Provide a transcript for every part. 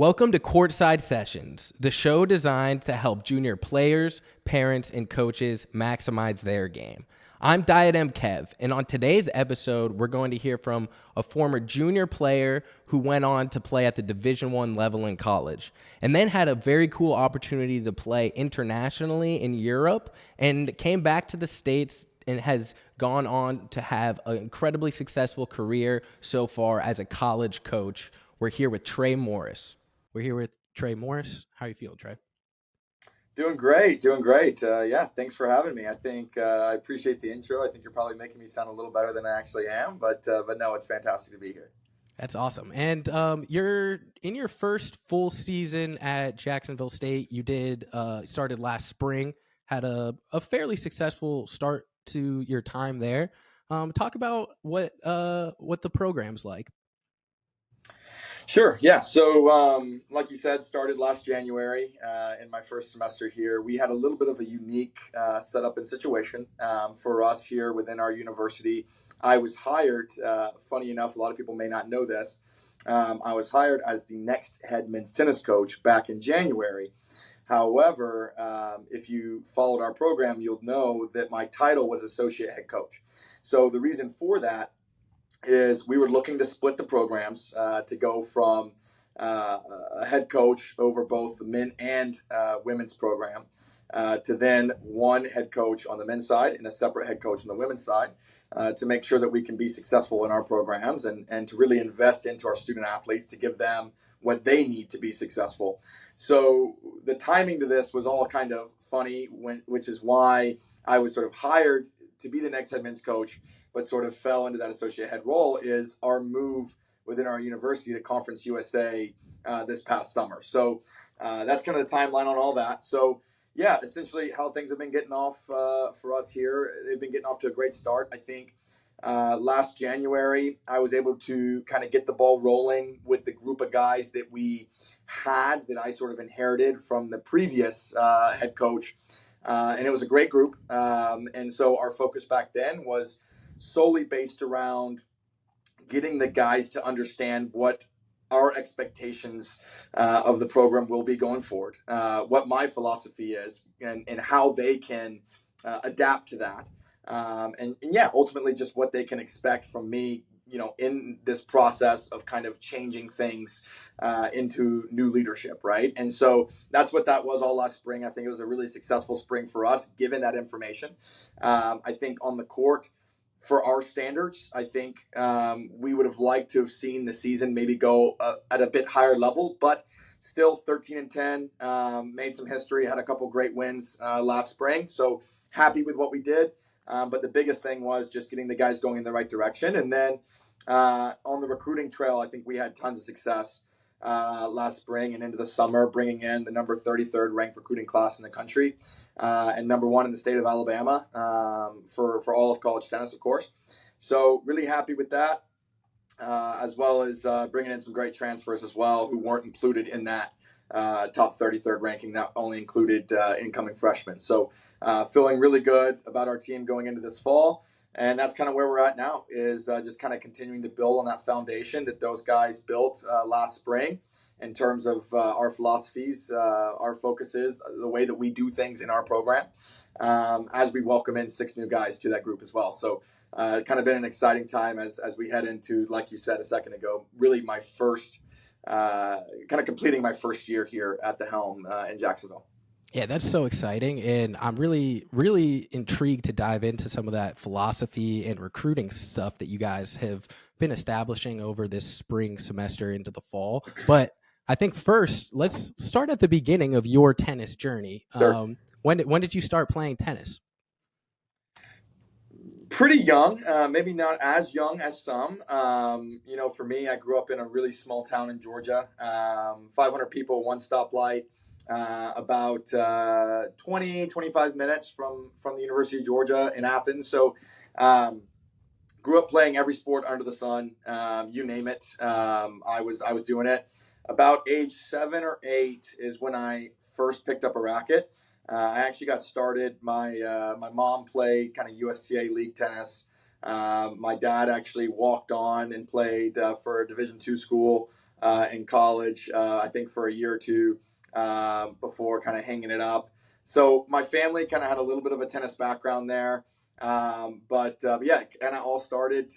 Welcome to Courtside Sessions, the show designed to help junior players, parents, and coaches maximize their game. I'm Diadem Kev, and on today's episode, we're going to hear from a former junior player who went on to play at the Division I level in college, and then had a very cool opportunity to play internationally in Europe, and came back to the States and has gone on to have an incredibly successful career so far as a college coach. We're here with Trey Morris. We're here with Trey Morris. How are you feeling, Trey? Doing great. Yeah, thanks for having me. I think I appreciate the intro. I think you're probably making me sound a little better than I actually am, but no, it's fantastic to be here. That's awesome. And you're in your first full season at Jacksonville State. You started last spring, had a fairly successful start to your time there. Talk about what the program's like. Sure. Yeah. So, like you said, started last January in my first semester here. We had a little bit of a unique setup and situation for us here within our university. I was hired, funny enough, a lot of people may not know this. I was hired as the next head men's tennis coach back in January. However, if you followed our program, you'll know that my title was associate head coach. So the reason for that is we were looking to split the programs to go from a head coach over both the men and women's program to then one head coach on the men's side and a separate head coach on the women's side to make sure that we can be successful in our programs and to really invest into our student athletes to give them what they need to be successful. So the timing to this was all kind of funny, which is why I was sort of hired to be the next head men's coach, but sort of fell into that associate head role, is our move within our university to Conference USA this past summer. So that's kind of the timeline on all that. So yeah, essentially how things have been getting off for us here. They've been getting off to a great start. I think last January, I was able to kind of get the ball rolling with the group of guys that we had that I sort of inherited from the previous head coach. And it was a great group. And so our focus back then was solely based around getting the guys to understand what our expectations of the program will be going forward, what my philosophy is, and how they can adapt to that. And yeah, ultimately just what they can expect from me, in this process of kind of changing things into new leadership, right? And so that's what that was all last spring. I think it was a really successful spring for us, given that information. I think on the court, for our standards, I think we would have liked to have seen the season maybe go at a bit higher level, but still 13-10, made some history, had a couple great wins last spring. So happy with what we did. But the biggest thing was just getting the guys going in the right direction. And then on the recruiting trail, I think we had tons of success last spring and into the summer, bringing in the number 33rd ranked recruiting class in the country and number 1 in the state of Alabama for all of college tennis, of course. So really happy with that, as well as bringing in some great transfers as well who weren't included in that top 33rd ranking that only included incoming freshmen. So feeling really good about our team going into this fall. And that's kind of where we're at now, is just kind of continuing to build on that foundation that those guys built last spring in terms of our philosophies, our focuses, the way that we do things in our program, as we welcome in 6 new guys to that group as well. So kind of been an exciting time as we head into, like you said a second ago, really my first kind of completing my first year here at the helm in Jacksonville. Yeah, that's so exciting, and I'm really, really intrigued to dive into some of that philosophy and recruiting stuff that you guys have been establishing over this spring semester into the fall. But I think first, let's start at the beginning of your tennis journey. Sure. When did you start playing tennis? Pretty young, maybe not as young as some. For me, I grew up in a really small town in Georgia, 500 people, one stoplight. About 25 minutes from the University of Georgia in Athens. So grew up playing every sport under the sun, you name it. I was doing it. About age 7 or 8 is when I first picked up a racket. I actually got started. My mom played kind of USTA league tennis. My dad actually walked on and played for a Division II school in college, I think for a year or two before kind of hanging it up. So my family kind of had a little bit of a tennis background there. But yeah, kind of all started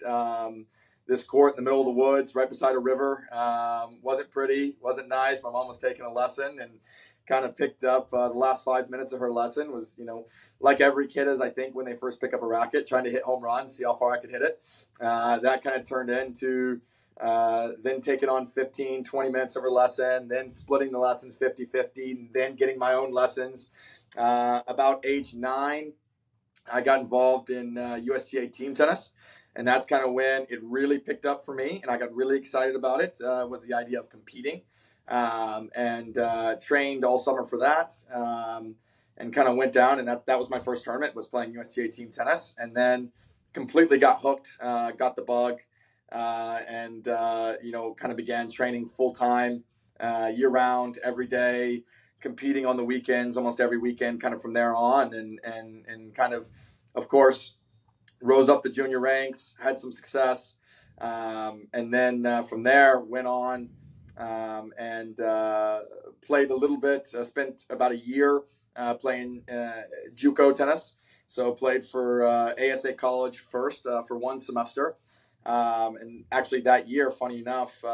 this court in the middle of the woods, right beside a river. Wasn't pretty, wasn't nice. My mom was taking a lesson and kind of picked up the last 5 minutes of her lesson. Was, like every kid is, I think, when they first pick up a racket, trying to hit home runs, see how far I could hit it. That kind of turned into then taking on 15, 20 minutes of her lesson, then splitting the lessons 50-50, then getting my own lessons. About age 9, I got involved in USTA team tennis. And that's kind of when it really picked up for me. And I got really excited about it, was the idea of competing. And trained all summer for that. And kind of went down. And that was my first tournament, was playing USTA team tennis. And then completely got hooked, got the bug. And kind of began training full-time, year-round, every day, competing on the weekends, almost every weekend, kind of from there on. And kind of course, rose up the junior ranks, had some success, and then from there went on and played a little bit. Spent about a year playing JUCO tennis. So played for ASA College first for one semester. And actually that year, funny enough,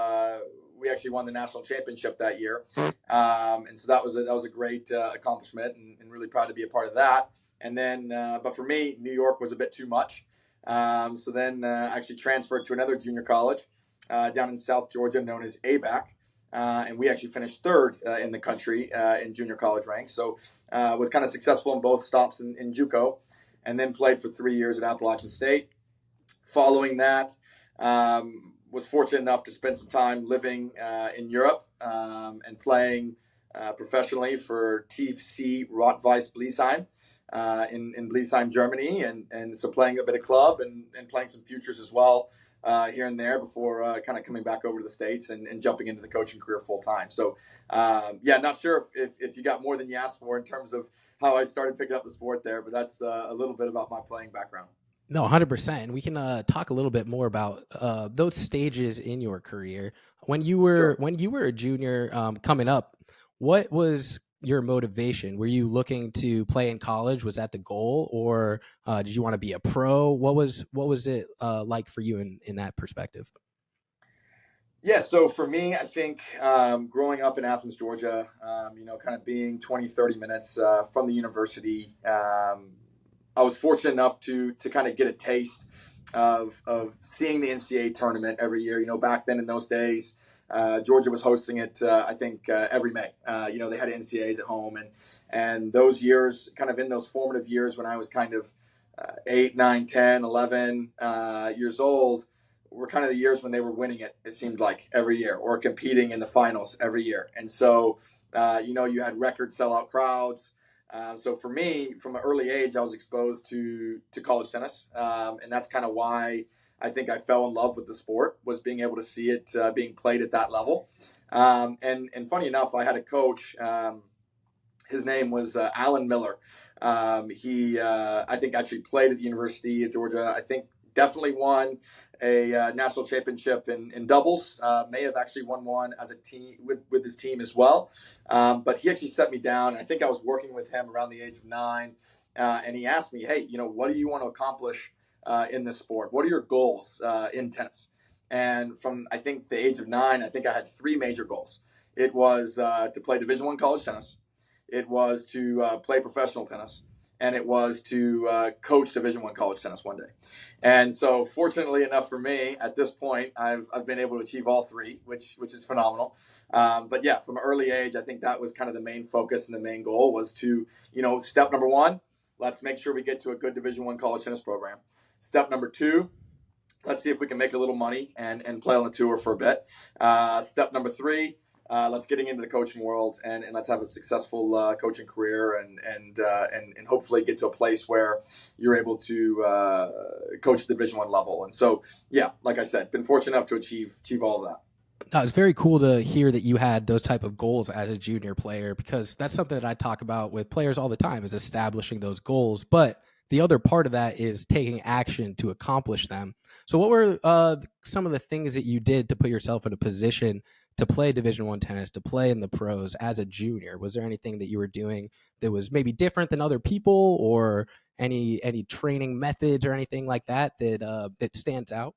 we actually won the national championship that year. And so that was a great accomplishment, and really proud to be a part of that. And then, but for me, New York was a bit too much. So then actually transferred to another junior college down in South Georgia known as ABAC. And we actually finished third in the country in junior college ranks. So was kind of successful in both stops in JUCO, and then played for 3 years at Appalachian State. Following that, was fortunate enough to spend some time living in Europe and playing professionally for TFC Rot-Weiss Bliesheim in Bliesheim, Germany, and so playing a bit of club and playing some futures as well here and there before kind of coming back over to the States and jumping into the coaching career full time. So not sure if you got more than you asked for in terms of how I started picking up the sport there, but that's a little bit about my playing background. No, 100%. We can talk a little bit more about those stages in your career. When you were a junior coming up, what was your motivation? Were you looking to play in college? Was that the goal, or did you want to be a pro? What was it like for you in that perspective? Yeah, so for me, I think growing up in Athens, Georgia, kind of being 20, 30 minutes from the university, I was fortunate enough to kind of get a taste of seeing the NCAA tournament every year. Back then in those days, Georgia was hosting it, I think, every May. They had NCAAs at home. And those years, kind of in those formative years when I was kind of 8, 9, 10, 11 years old, were kind of the years when they were winning it seemed like, every year, or competing in the finals every year. And so, you had record sellout crowds. So for me, from an early age, I was exposed to college tennis. And that's kind of why I think I fell in love with the sport, was being able to see it being played at that level. And funny enough, I had a coach, his name was Alan Miller. He, I think, actually played at the University of Georgia. I think definitely won a national championship in doubles. May have actually won one as a team with his team as well. But he actually set me down. I think I was working with him around the age of 9. And he asked me, hey, what do you want to accomplish in this sport? What are your goals in tennis? And from, I think, the age of 9, I think I had 3 major goals. It was to play Division I college tennis. It was to play professional tennis. And it was to coach Division I college tennis one day. And so fortunately enough for me, at this point, I've been able to achieve all 3, which is phenomenal. But yeah, from an early age, I think that was kind of the main focus and the main goal was to, step number 1, let's make sure we get to a good Division I college tennis program. Step number 2, let's see if we can make a little money and play on the tour for a bit. Step number 3, let's getting into the coaching world and let's have a successful coaching career and hopefully get to a place where you're able to coach at the Division I level. And so, yeah, like I said, been fortunate enough to achieve all of that. No, it's very cool to hear that you had those type of goals as a junior player, because that's something that I talk about with players all the time, is establishing those goals. But the other part of that is taking action to accomplish them. So what were some of the things that you did to put yourself in a position to play Division I tennis, to play in the pros as a junior? Was there anything that you were doing that was maybe different than other people, or any training methods or anything like that that stands out?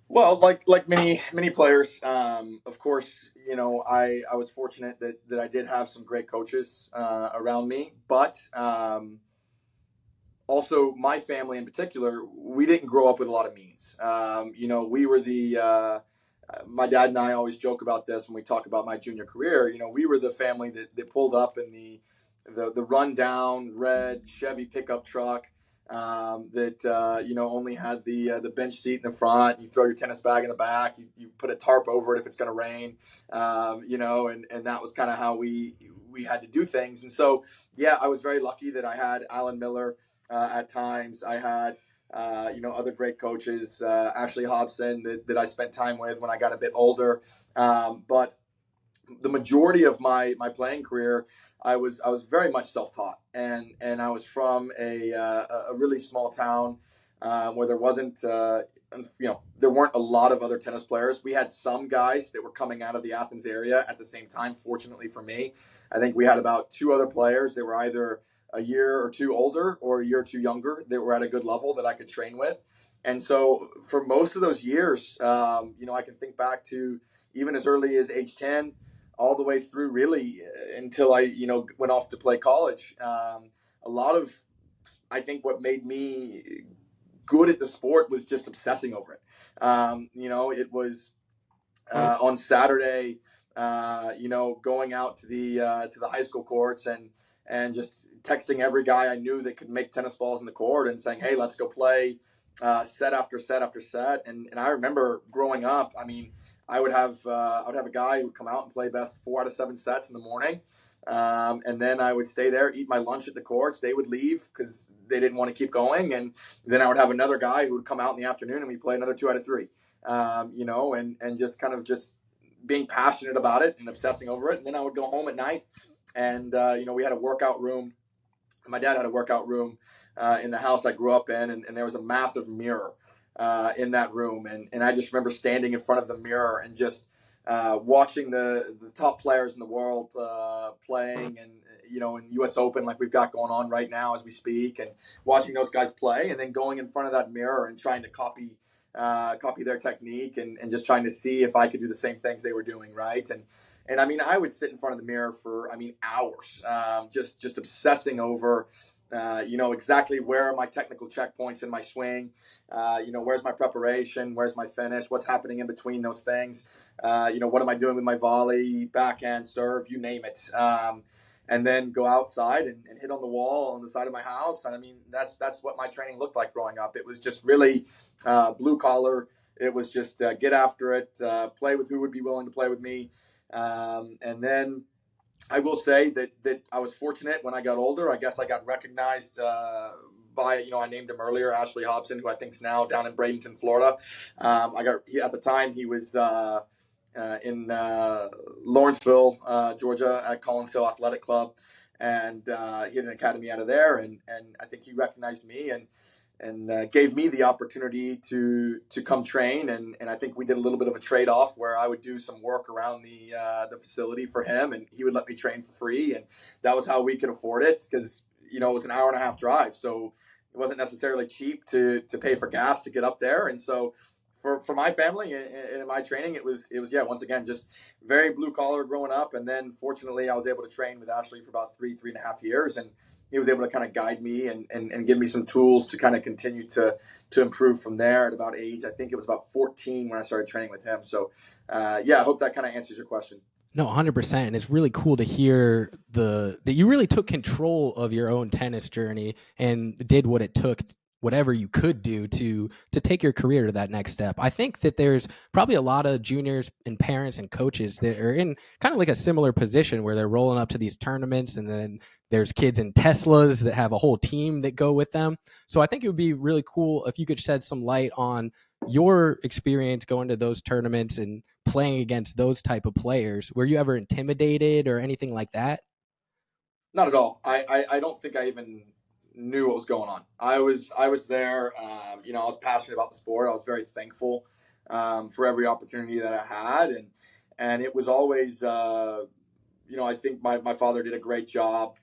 Well, like many players, of course, I was fortunate that I did have some great coaches around me, but also my family in particular, we didn't grow up with a lot of means. We were my dad and I always joke about this when we talk about my junior career. We were the family that pulled up in the rundown red Chevy pickup truck that only had the bench seat in the front. You throw your tennis bag in the back. You put a tarp over it if it's going to rain. And that was kind of how we had to do things. And so, yeah, I was very lucky that I had Alan Miller. At times, I had other great coaches, Ashley Hobson, that I spent time with when I got a bit older. But the majority of my playing career, I was very much self-taught, and I was from a really small town where there wasn't there weren't a lot of other tennis players. We had some guys that were coming out of the Athens area at the same time. Fortunately for me, I think we had about two other players that were either a year or two older or a year or two younger that were at a good level that I could train with. And so for most of those years, I can think back to even as early as age 10, all the way through really until I, went off to play college. A lot of, I think what made me good at the sport was just obsessing over it. It was on Saturday, going out to the high school courts and just texting every guy I knew that could make tennis balls in the court and saying, "Hey, let's go play set after set after set." And I remember growing up. I mean, I would have a guy who would come out and play best 4 out of 7 sets in the morning. And then I would stay there, eat my lunch at the courts. They would leave because they didn't want to keep going. And then I would have another guy who would come out in the afternoon and we'd play another 2 out of 3, and just kind of just being passionate about it and obsessing over it. And then I would go home at night and, we had a workout room. My dad had a workout room in the house I grew up in, and there was a massive mirror in that room. And I just remember standing in front of the mirror and just watching the top players in the world playing, and in U.S. Open like we've got going on right now as we speak, and watching those guys play, and then going in front of that mirror and trying to copy their technique and just trying to see if I could do the same things they were doing, right? And I mean, I would sit in front of the mirror for hours, just obsessing over exactly where are my technical checkpoints in my swing, where's my preparation, where's my finish, what's happening in between those things, what am I doing with my volley, backhand, serve, you name it. And then go outside and hit on the wall on the side of my house. And I mean, that's what my training looked like growing up. It was just really blue collar. It was just get after it, play with who would be willing to play with me. And then I will say that I was fortunate when I got older. I guess I got recognized by, I named him earlier, Ashley Hobson, who I think is now down in Bradenton, Florida. At the time he was in Lawrenceville, Georgia, at Collins Hill Athletic Club, and he had an academy out of there, and I think he recognized me and gave me the opportunity to come train, and I think we did a little bit of a trade off where I would do some work around the facility for him, and he would let me train for free, and that was how we could afford it because it was an hour and a half drive, so it wasn't necessarily cheap to pay for gas to get up there, and so. For my family and my training, it was once again just very blue collar growing up, and then fortunately I was able to train with Ashley for about 3.5 years, and he was able to kind of guide me and give me some tools to kind of continue to improve from there. At about age, I think it was about 14 when I started training with him. So I hope that kind of answers your question. No, 100%. And it's really cool to hear that you really took control of your own tennis journey and did what it took, whatever you could do to take your career to that next step. I think that there's probably a lot of juniors and parents and coaches that are in kind of like a similar position where they're rolling up to these tournaments, and then there's kids in Teslas that have a whole team that go with them. So I think it would be really cool if you could shed some light on your experience going to those tournaments and playing against those type of players. Were you ever intimidated or anything like that? Not at all. I don't think I even knew what was going on. I was there. I was passionate about the sport. I was very thankful for every opportunity that I had. And it was always, I think my father did a great job.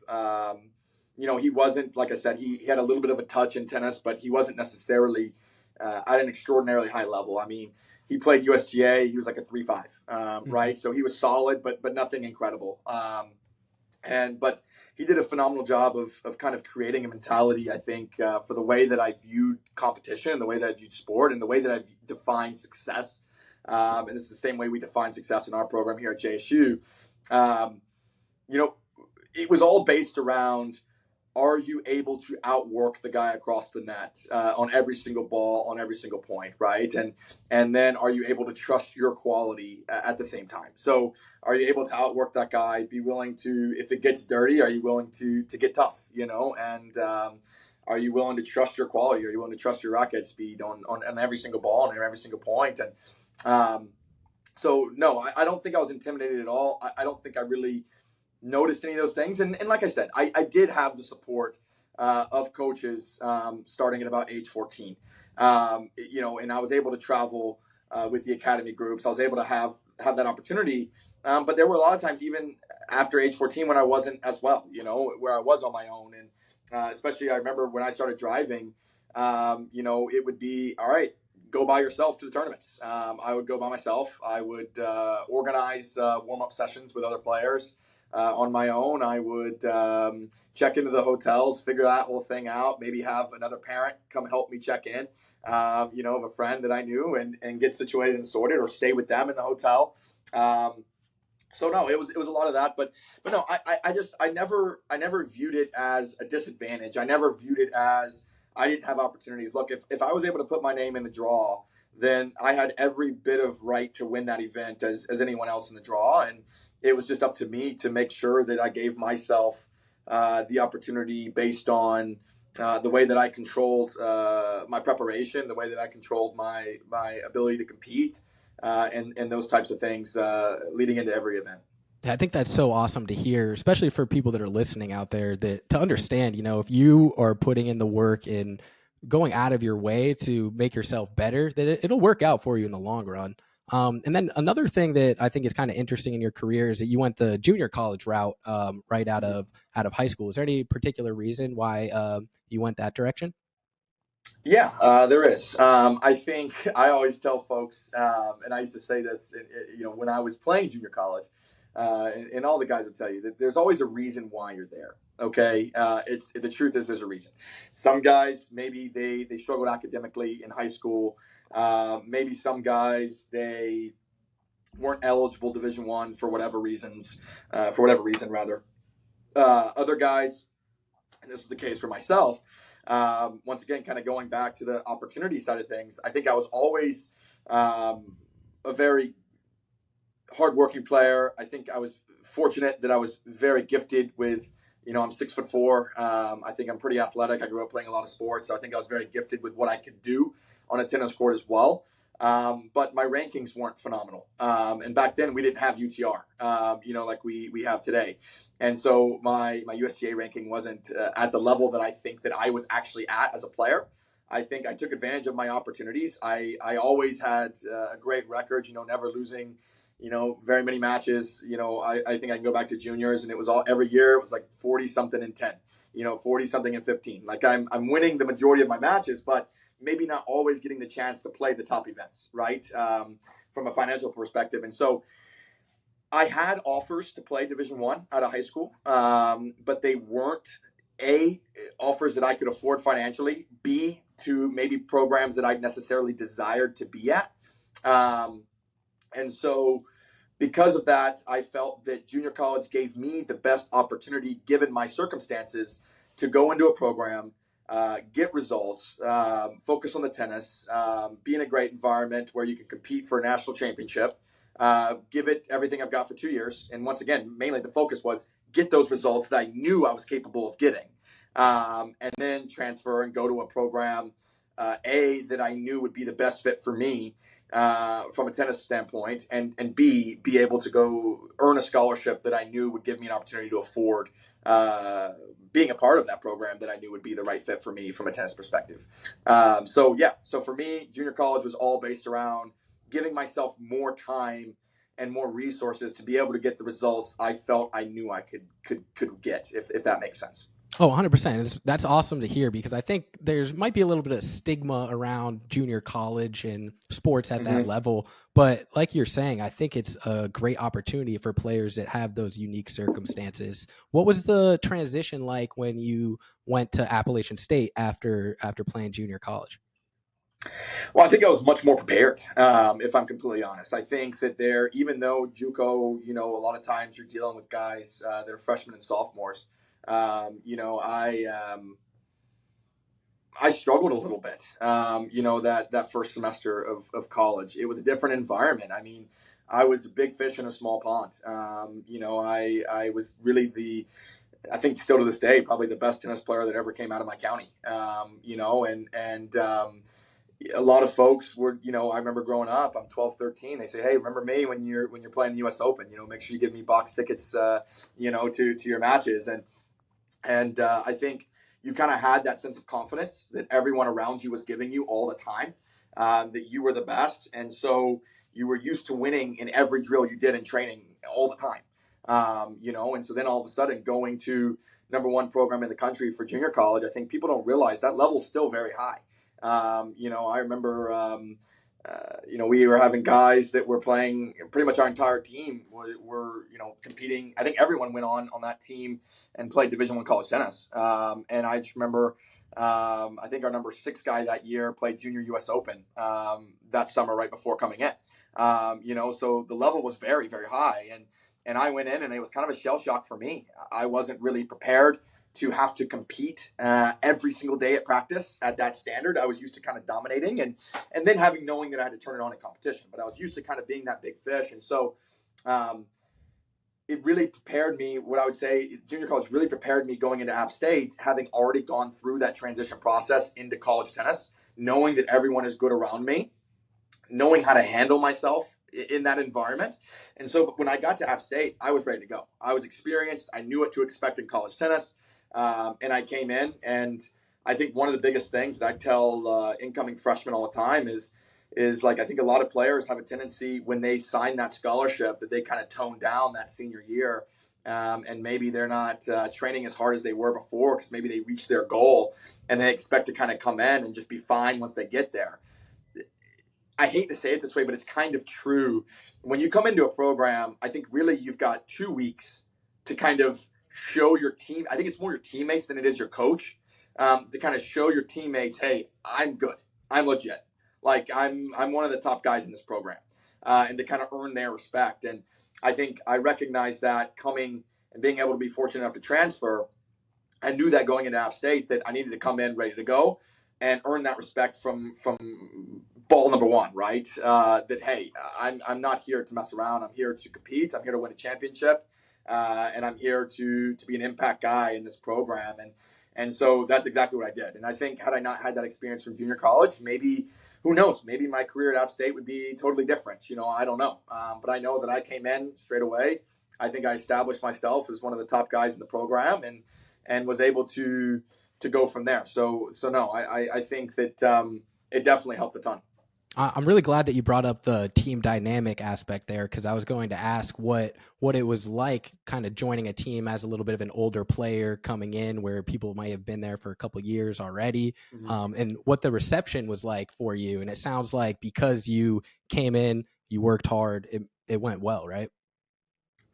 He wasn't, like I said, he had a little bit of a touch in tennis, but he wasn't necessarily at an extraordinarily high level. I mean, he played USGA. He was like a 3.5, right? So he was solid, but nothing incredible. But he did a phenomenal job of kind of creating a mentality, I think, for the way that I viewed competition and the way that I viewed sport and the way that I've defined success. And it's the same way we define success in our program here at JSU. It was all based around, are you able to outwork the guy across the net on every single ball, on every single point, right? And then are you able to trust your quality at the same time? So are you able to outwork that guy, be willing to, if it gets dirty, are you willing to get tough, and are you willing to trust your quality? Are you willing to trust your racket speed on every single ball and every single point? And so, no, I don't think I was intimidated at all. I don't think I really noticed any of those things. And like I said, I did have the support of coaches starting at about age 14. And I was able to travel with the academy groups. I was able to have that opportunity. But there were a lot of times, even after age 14, when I wasn't as well, where I was on my own. And especially I remember when I started driving, it would be, all right, go by yourself to the tournaments. I would go by myself. I would organize warm-up sessions with other players. On my own, I would check into the hotels, figure that whole thing out, maybe have another parent come help me check in, of a friend that I knew and get situated and sorted, or stay with them in the hotel. So no, it was a lot of that, but no, I never viewed it as a disadvantage. I never viewed it as I didn't have opportunities. Look, if I was able to put my name in the draw, then I had every bit of right to win that event as anyone else in the draw. And it was just up to me to make sure that I gave myself the opportunity based on the way that I controlled my preparation, the way that I controlled my ability to compete, and those types of things leading into every event. I think that's so awesome to hear, especially for people that are listening out there, that to understand, if you are putting in the work in going out of your way to make yourself better, that it'll work out for you in the long run. And then another thing that I think is kind of interesting in your career is that you went the junior college route right out of high school. Is there any particular reason why you went that direction? Yeah, there is. I think I always tell folks, and I used to say this, when I was playing junior college, and all the guys will tell you that there's always a reason why you're there. Okay, the truth is there's a reason. Some guys maybe they struggled academically in high school. Maybe some guys they weren't eligible Division I for whatever reason rather. Other guys, and this was the case for myself. Once again, kind of going back to the opportunity side of things, I think I was always a very hardworking player. I think I was fortunate that I was very gifted with, I'm 6'4". I think I'm pretty athletic. I grew up playing a lot of sports, so I think I was very gifted with what I could do on a tennis court as well. But my rankings weren't phenomenal. And back then we didn't have UTR, like we have today. And so my USTA ranking wasn't at the level that I think that I was actually at as a player. I think I took advantage of my opportunities. I always had a great record, never losing, very many matches. I think I can go back to juniors, and it was all every year. It was like 40 something and 10, 40 something and 15. Like I'm winning the majority of my matches, but maybe not always getting the chance to play the top events, right? From a financial perspective. And so I had offers to play Division I out of high school, but they weren't A, offers that I could afford financially, B, to maybe programs that I necessarily desired to be at. And so because of that, I felt that junior college gave me the best opportunity, given my circumstances, to go into a program, get results, focus on the tennis, be in a great environment where you can compete for a national championship, give it everything I've got for 2 years. And once again, mainly the focus was get those results that I knew I was capable of getting, and then transfer and go to a program, that I knew would be the best fit for me from a tennis standpoint, and B, be able to go earn a scholarship that I knew would give me an opportunity to afford being a part of that program that I knew would be the right fit for me from a tennis perspective. So for me, junior college was all based around giving myself more time and more resources to be able to get the results I felt I knew I could get, if that makes sense. Oh, 100%. That's awesome to hear, because I think there's might be a little bit of stigma around junior college and sports at that level. But like you're saying, I think it's a great opportunity for players that have those unique circumstances. What was the transition like when you went to Appalachian State after playing junior college? Well, I think I was much more prepared, if I'm completely honest. I think that there, even though JUCO, a lot of times you're dealing with guys that are freshmen and sophomores. I struggled a little bit, that first semester of college. It was a different environment. I mean, I was a big fish in a small pond. I was really I think still to this day, probably the best tennis player that ever came out of my county. A lot of folks were, I remember growing up, I'm 12, 13. They say, hey, remember me when you're playing the US Open, make sure you give me box tickets, to your matches. And I think you kind of had that sense of confidence that everyone around you was giving you all the time, that you were the best. And so you were used to winning in every drill you did in training all the time. And so then all of a sudden going to number one program in the country for junior college, I think people don't realize that level's still very high. I remember, we were having guys that were playing, pretty much our entire team were competing. I think everyone went on that team and played Division I college tennis. And I just remember, I think our number 6 guy that year played junior US Open, that summer right before coming in. So the level was very, very high. And I went in and it was kind of a shell shock for me. I wasn't really prepared to have to compete every single day at practice at that standard. I was used to kind of dominating and then knowing that I had to turn it on in competition. But I was used to kind of being that big fish. And so it really prepared me. What I would say, junior college really prepared me going into App State, having already gone through that transition process into college tennis, knowing that everyone is good around me, knowing how to handle myself in that environment. And so when I got to App State, I was ready to go. I was experienced. I knew what to expect in college tennis. And I came in, and I think one of the biggest things that I tell incoming freshmen all the time is like, I think a lot of players have a tendency when they sign that scholarship that they kind of tone down that senior year. And maybe they're not training as hard as they were before because maybe they reached their goal and they expect to kind of come in and just be fine once they get there. I hate to say it this way, but it's kind of true. When you come into a program, I think really you've got 2 weeks to kind of show your team. I think it's more your teammates than it is your coach, to kind of show your teammates, hey, I'm good. I'm legit. Like I'm one of the top guys in this program, and to kind of earn their respect. And I think I recognize that coming and being able to be fortunate enough to transfer. I knew that going into App State that I needed to come in ready to go and earn that respect from ball number one, right? That, hey, I'm not here to mess around. I'm here to compete. I'm here to win a championship. And I'm here to be an impact guy in this program. And so that's exactly what I did. And I think had I not had that experience from junior college, maybe, who knows, maybe my career at App State would be totally different. I don't know. But I know that I came in straight away. I think I established myself as one of the top guys in the program and was able to go from there. So no, I think that it definitely helped a ton. I'm really glad that you brought up the team dynamic aspect there, because I was going to ask what it was like kind of joining a team as a little bit of an older player coming in where people might have been there for a couple of years already, and what the reception was like for you. And it sounds like because you came in, you worked hard, it went well, right?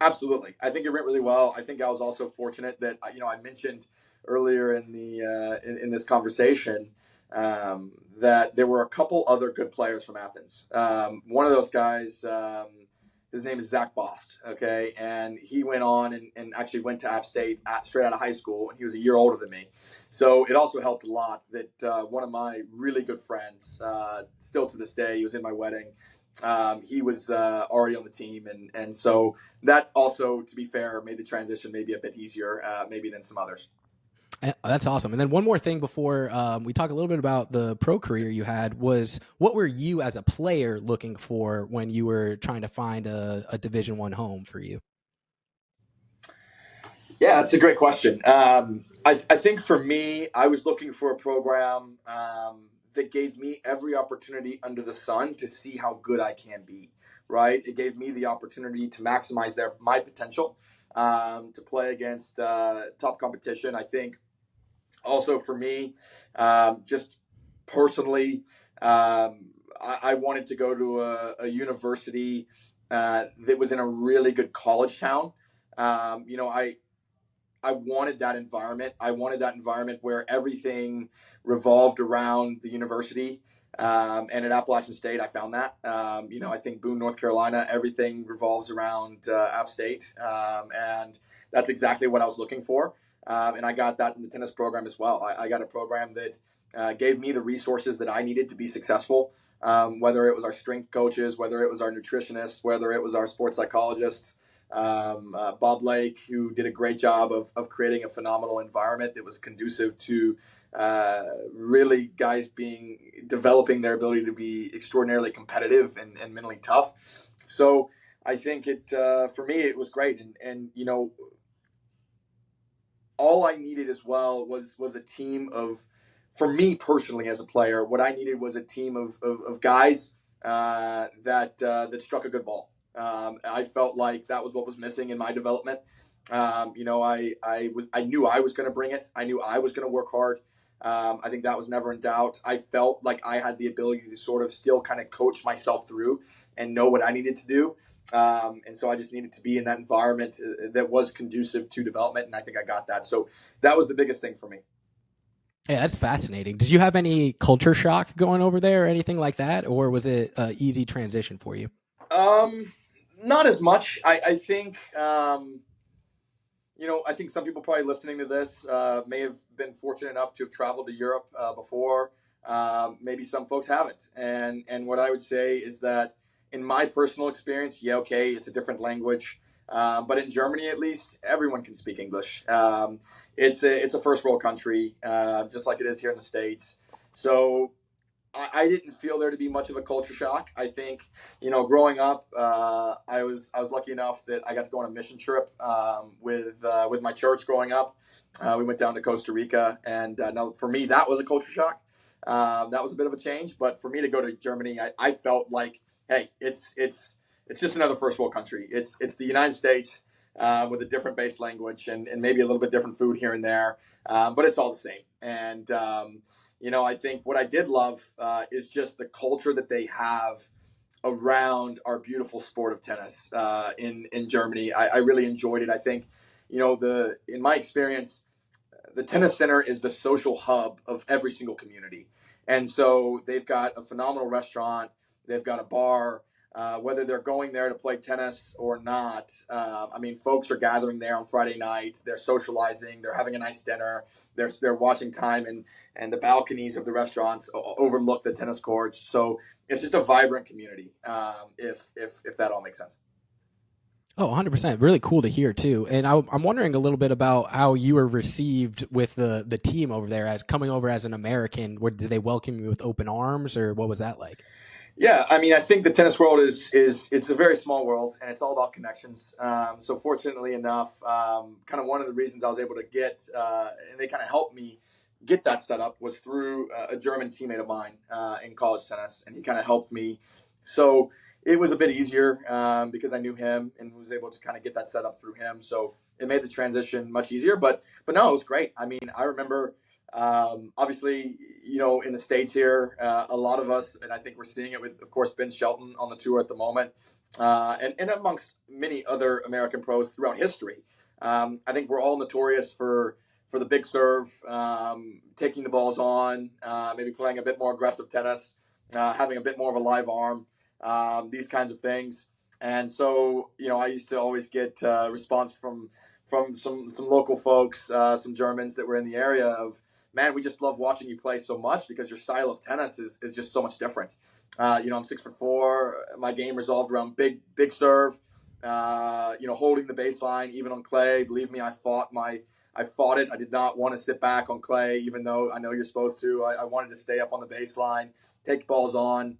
Absolutely. I think it went really well. I think I was also fortunate that, I mentioned earlier in the in this conversation that there were a couple other good players from Athens. One of those guys, his name is Zach Bost, okay? And he went on and actually went to App State straight out of high school, and he was a year older than me. So it also helped a lot that one of my really good friends, still to this day, he was in my wedding, he was already on the team. And so that also, to be fair, made the transition maybe a bit easier, maybe than some others. That's awesome. And then one more thing before we talk a little bit about the pro career you had was, what were you as a player looking for when you were trying to find a Division I home for you? Yeah, that's a great question. I think for me, I was looking for a program that gave me every opportunity under the sun to see how good I can be. Right, it gave me the opportunity to maximize my potential, to play against top competition. I think also for me, just personally, I wanted to go to a university that was in a really good college town. I wanted that environment. I wanted that environment where everything revolved around the university. And at Appalachian State, I found that. I think Boone, North Carolina, everything revolves around App State. And that's exactly what I was looking for. And I got that in the tennis program as well. I got a program that gave me the resources that I needed to be successful, whether it was our strength coaches, whether it was our nutritionists, whether it was our sports psychologists. Bob Lake, who did a great job of creating a phenomenal environment that was conducive to really guys developing their ability to be extraordinarily competitive and mentally tough. So I think for me, it was great. And all I needed as well was a team for me personally as a player, what I needed was a team of guys that struck a good ball. I felt like that was what was missing in my development. I knew I was going to bring it. I knew I was going to work hard. I think that was never in doubt. I felt like I had the ability to sort of still kind of coach myself through and know what I needed to do. And so I just needed to be in that environment that was conducive to development. And I think I got that. So that was the biggest thing for me. Yeah, that's fascinating. Did you have any culture shock going over there or anything like that? Or was it an easy transition for you? Not as much. I think, I think some people probably listening to this may have been fortunate enough to have traveled to Europe before. Maybe some folks haven't. And what I would say is that in my personal experience, yeah, okay, it's a different language. But in Germany, at least, everyone can speak English. It's a first world country, just like it is here in the States. So I didn't feel there to be much of a culture shock. I think, growing up, I was lucky enough that I got to go on a mission trip with my church growing up. We went down to Costa Rica, and now for me, that was a culture shock. That was a bit of a change, but for me to go to Germany, I felt like, hey, it's just another first world country. It's the United States with a different base language and maybe a little bit different food here and there, but it's all the same. And I think what I did love is just the culture that they have around our beautiful sport of tennis in Germany. I really enjoyed it. I think, in my experience, the tennis center is the social hub of every single community. And so they've got a phenomenal restaurant. They've got a bar. Whether they're going there to play tennis or not, folks are gathering there on Friday night. They're socializing. They're having a nice dinner. They're watching time, and the balconies of the restaurants overlook the tennis courts. So it's just a vibrant community. If that all makes sense. Oh, 100%. Really cool to hear, too. And I'm wondering a little bit about how you were received with the team over there as coming over as an American. Did they welcome you with open arms, or what was that like? Yeah, I think the tennis world it's a very small world, and it's all about connections. So fortunately enough, kind of one of the reasons I was able to get, and they kind of helped me get that set up, was through a German teammate of mine in college tennis, and he kind of helped me. So it was a bit easier because I knew him and was able to kind of get that set up through him. So it made the transition much easier. But no, it was great. I remember. Obviously, in the States here, a lot of us, and I think we're seeing it with, of course, Ben Shelton on the tour at the moment, and amongst many other American pros throughout history. I think we're all notorious for the big serve, taking the balls on, maybe playing a bit more aggressive tennis, having a bit more of a live arm, these kinds of things. And so, I used to always get response from some local folks, some Germans that were in the area of, man, we just love watching you play so much because your style of tennis is just so much different. I'm 6'4". My game resolved around big serve, holding the baseline, even on clay. Believe me, I fought it. I did not want to sit back on clay, even though I know you're supposed to. I wanted to stay up on the baseline, take balls on.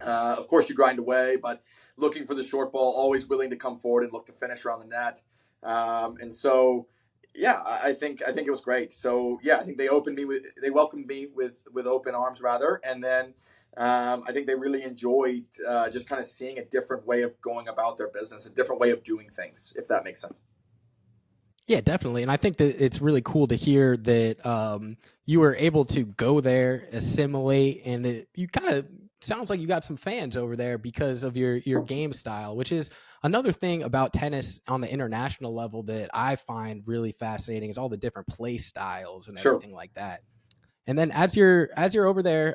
Of course, you grind away, but looking for the short ball, always willing to come forward and look to finish around the net. And so, Yeah, I think it was great. So yeah, I think they welcomed me with open arms rather, and then I think they really enjoyed just kind of seeing a different way of going about their business, a different way of doing things, if that makes sense. Yeah, definitely. And I think that it's really cool to hear that you were able to go there, assimilate, and that you kind of sounds like you got some fans over there because of your game style, which is another thing about tennis on the international level that I find really fascinating is all the different play styles and Sure. everything like that. And then as you're over there,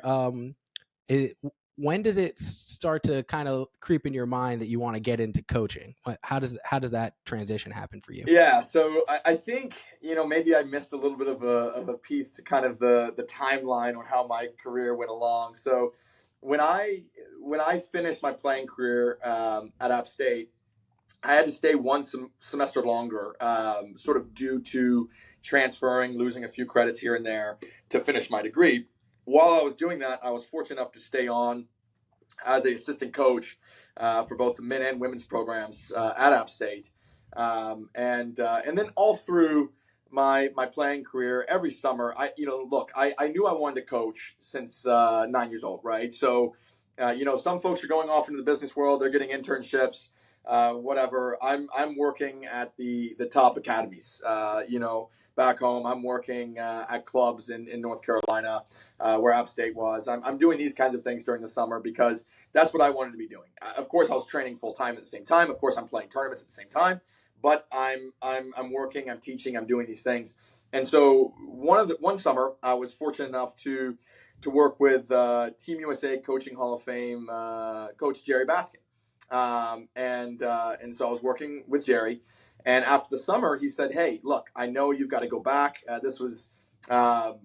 it, when does it start to kind of creep in your mind that you want to get into coaching? How does that transition happen for you? Yeah, so I think maybe I missed a little bit of a piece to kind of the timeline on how my career went along. So when I when I finished my playing career at App State, I had to stay one semester longer, sort of due to transferring, losing a few credits here and there to finish my degree. While I was doing that, I was fortunate enough to stay on as a assistant coach for both the men and women's programs at App State, and then all through my playing career, every summer, I knew I wanted to coach since 9 years old, right? So, some folks are going off into the business world, they're getting internships. Whatever. I'm working at the top academies. Back home, I'm working at clubs in North Carolina, where App State was. I'm doing these kinds of things during the summer because that's what I wanted to be doing. Of course, I was training full time at the same time. Of course, I'm playing tournaments at the same time. But I'm working, I'm teaching, I'm doing these things. And so one summer, I was fortunate enough to work with Team USA Coaching Hall of Fame coach Jerry Baskin. And so I was working with Jerry, and after the summer, he said, "Hey, look, I know you've got to go back." This was the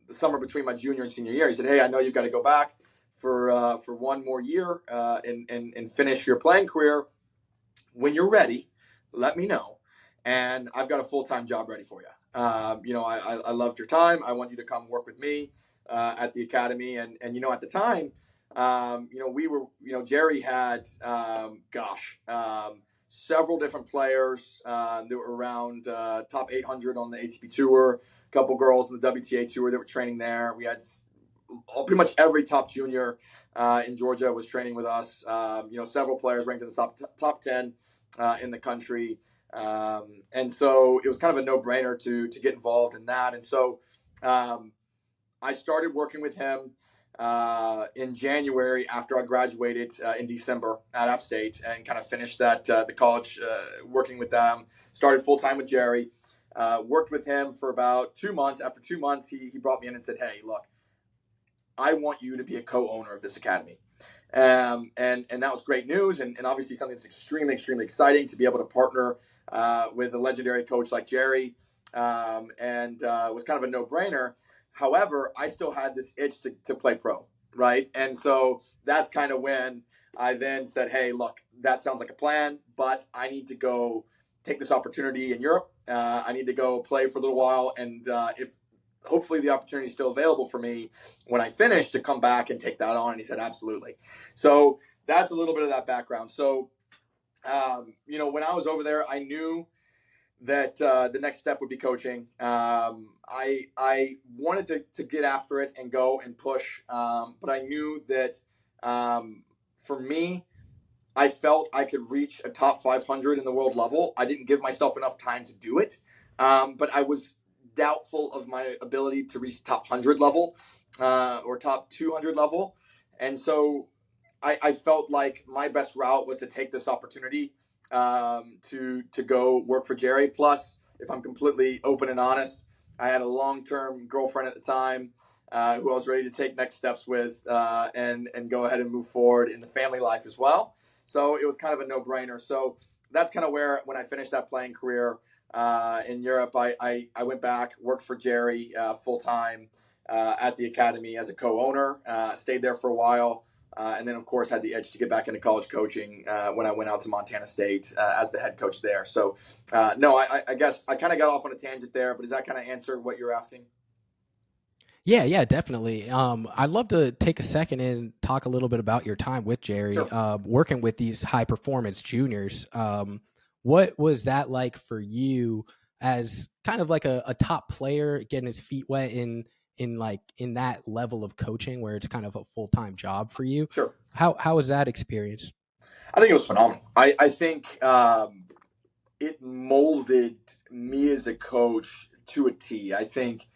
summer between my junior and senior year. He said, "Hey, I know you've got to go back for one more year and finish your playing career. When you're ready, let me know, and I've got a full-time job ready for you. I loved your time. I want you to come work with me at the academy." And at the time, we were, Jerry had, several different players that were around top 800 on the ATP tour, a couple girls in the WTA tour that were training there. We had pretty much every top junior in Georgia was training with us. Several players ranked in the top 10 in the country. And so it was kind of a no-brainer to get involved in that. And so I started working with him in January after I graduated in December at App State, and kind of finished the college working with them. Started full time with Jerry. Worked with him for about 2 months. After 2 months, he brought me in and said, "Hey, look, I want you to be a co-owner of this academy." And that was great news, and obviously something that's extremely, extremely exciting to be able to partner with a legendary coach like Jerry, and it was kind of a no-brainer. However, I still had this itch to play pro, right? And so that's kind of when I then said, "Hey, look, that sounds like a plan, but I need to go take this opportunity in Europe. I need to go play for a little while, and if hopefully the opportunity is still available for me when I finish to come back and take that on." And he said, "Absolutely." So that's a little bit of that background. So, when I was over there, I knew that the next step would be coaching. I wanted to get after it and go and push, but I knew that for me, I felt I could reach a top 500 in the world level. I didn't give myself enough time to do it, but I was doubtful of my ability to reach top 100 level or top 200 level. And so I felt like my best route was to take this opportunity to go work for Jerry. Plus, if I'm completely open and honest, I had a long-term girlfriend at the time who I was ready to take next steps with and go ahead and move forward in the family life as well. So it was kind of a no-brainer. So that's kind of where, when I finished that playing career in Europe, I went back, worked for Jerry full-time at the academy as a co-owner, stayed there for a while. And then, of course, had the edge to get back into college coaching when I went out to Montana State as the head coach there. So, no, I guess I kind of got off on a tangent there, but does that kind of answer what you're asking? Yeah, definitely. I'd love to take a second and talk a little bit about your time with Jerry, Sure. working with these high performance juniors. What was that like for you as kind of like a top player getting his feet wet in that level of coaching where it's kind of a full-time job for you. Sure. How was that experience? I think it was phenomenal. I think it molded me as a coach to a T. I think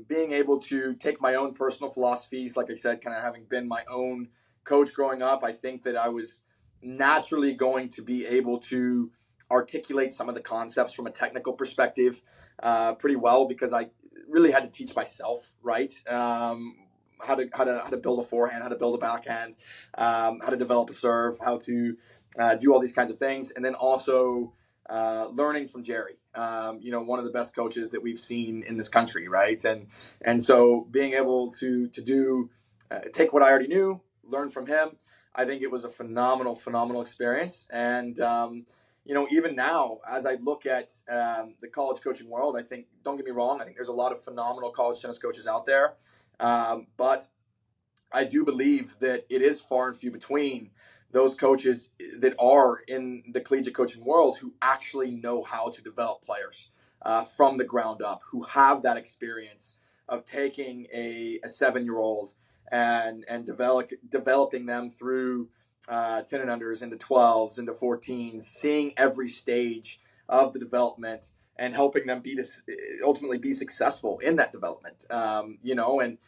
being able to take my own personal philosophies, like I said, kind of having been my own coach growing up, I think that I was naturally going to be able to articulate some of the concepts from a technical perspective pretty well, because I really had to teach myself, right? How to build a forehand, how to build a backhand, how to develop a serve, how to do all these kinds of things, and then also learning from Jerry, one of the best coaches that we've seen in this country, right? And so being able to take what I already knew, learn from him, I think it was a phenomenal experience. And even now, as I look at the college coaching world, I think, don't get me wrong, I think there's a lot of phenomenal college tennis coaches out there, but I do believe that it is far and few between those coaches that are in the collegiate coaching world who actually know how to develop players from the ground up, who have that experience of taking a 7-year-old and developing them through 10 and unders into 12s, into 14s, seeing every stage of the development and helping them ultimately be successful in that development. And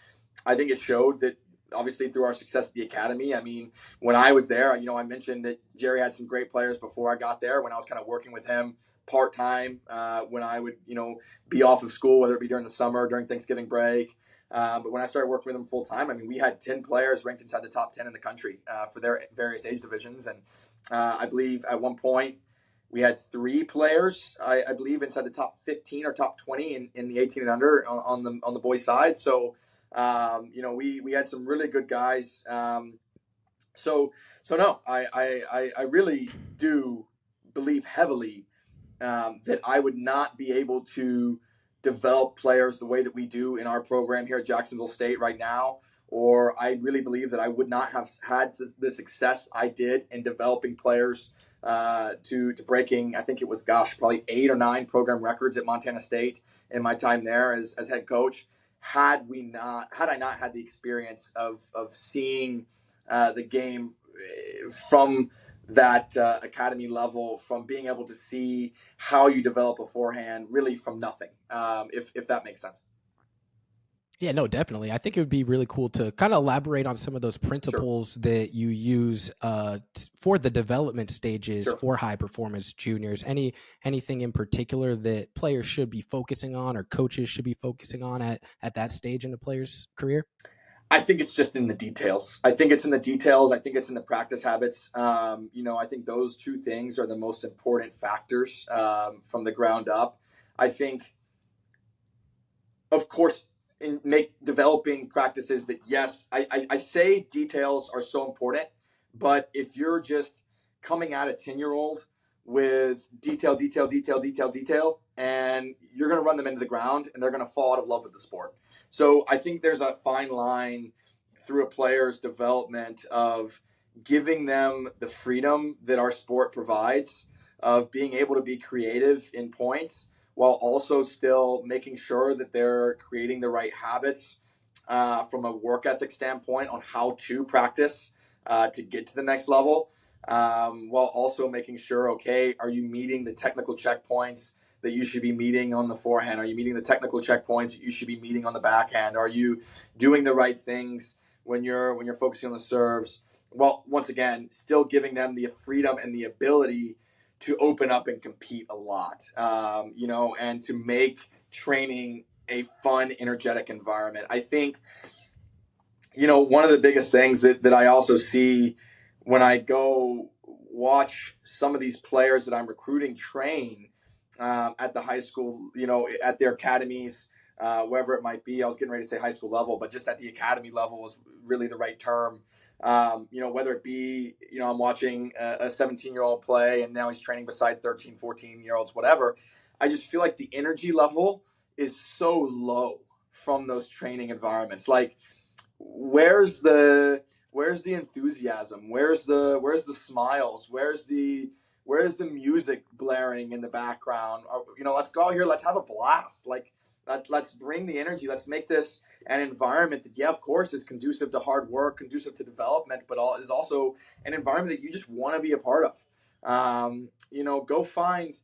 I think it showed that, obviously, through our success at the academy. I mean, when I was there, I mentioned that Jerry had some great players before I got there, when I was kind of working with him part-time, when I would, be off of school, whether it be during the summer, during Thanksgiving break. But when I started working with him full-time, I mean, we had 10 players ranked inside the top 10 in the country for their various age divisions. And I believe at one point we had 3 players, I believe, inside the top 15 or top 20 in the 18 and under on the boys' side. So, we had some really good guys. So no, I really do believe heavily that I would not be able to develop players the way that we do in our program here at Jacksonville State right now, or I really believe that I would not have had the success I did in developing players to breaking, I think it was, probably 8 or 9 program records at Montana State in my time there as head coach. Had I not had the experience of seeing the game from that academy level, from being able to see how you develop a forehand really from nothing, if that makes sense. Yeah, no, definitely. I think it would be really cool to kind of elaborate on some of those principles Sure. that you use for the development stages Sure. for high performance juniors. Anything in particular that players should be focusing on, or coaches should be focusing on at that stage in a player's career? I think it's just in the details. I think it's in the details. I think it's in the practice habits. I think those 2 things are the most important factors from the ground up. I think, of course, make developing practices that, yes, I say details are so important, but if you're just coming at a 10-year-old with detail, and you're going to run them into the ground and they're going to fall out of love with the sport. So I think there's a fine line through a player's development of giving them the freedom that our sport provides, of being able to be creative in points, while also still making sure that they're creating the right habits from a work ethic standpoint on how to practice to get to the next level, while also making sure, okay, are you meeting the technical checkpoints that you should be meeting on the forehand? Are you meeting the technical checkpoints that you should be meeting on the backhand? Are you doing the right things when you're focusing on the serves? Well, once again, still giving them the freedom and the ability to open up and compete a lot, and to make training a fun, energetic environment. I think, one of the biggest things that I also see when I go watch some of these players that I'm recruiting train at the high school, at their academies, wherever it might be. I was getting ready to say high school level, but just at the academy level is really the right term. Whether it be, I'm watching a 17-year-old play and now he's training beside 13, 14-year-olds, whatever. I just feel like the energy level is so low from those training environments. Like, where's the enthusiasm? Where's the smiles? Where's the Where's the music blaring in the background? Let's go out here. Let's have a blast. Let's bring the energy. Let's make this an environment that, yeah, of course, is conducive to hard work, conducive to development, but is also an environment that you just want to be a part of. Go find.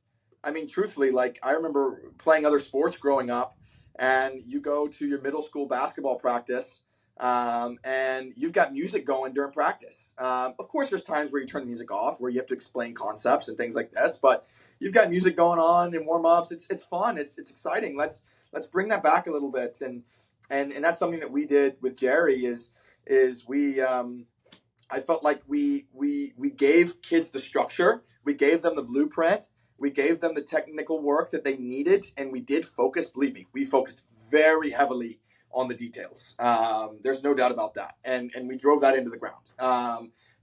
I mean, truthfully, like I remember playing other sports growing up, and you go to your middle school basketball practice, and you've got music going during practice. Of course, there's times where you turn the music off, where you have to explain concepts and things like this, but you've got music going on in warm ups. It's fun. It's exciting. Let's bring that back a little bit, and that's something that we did with Jerry. Is we I felt like we gave kids the structure, we gave them the blueprint, we gave them the technical work that they needed, and we did focus. Believe me, we focused very heavily on the details. There's no doubt about that, and we drove that into the ground.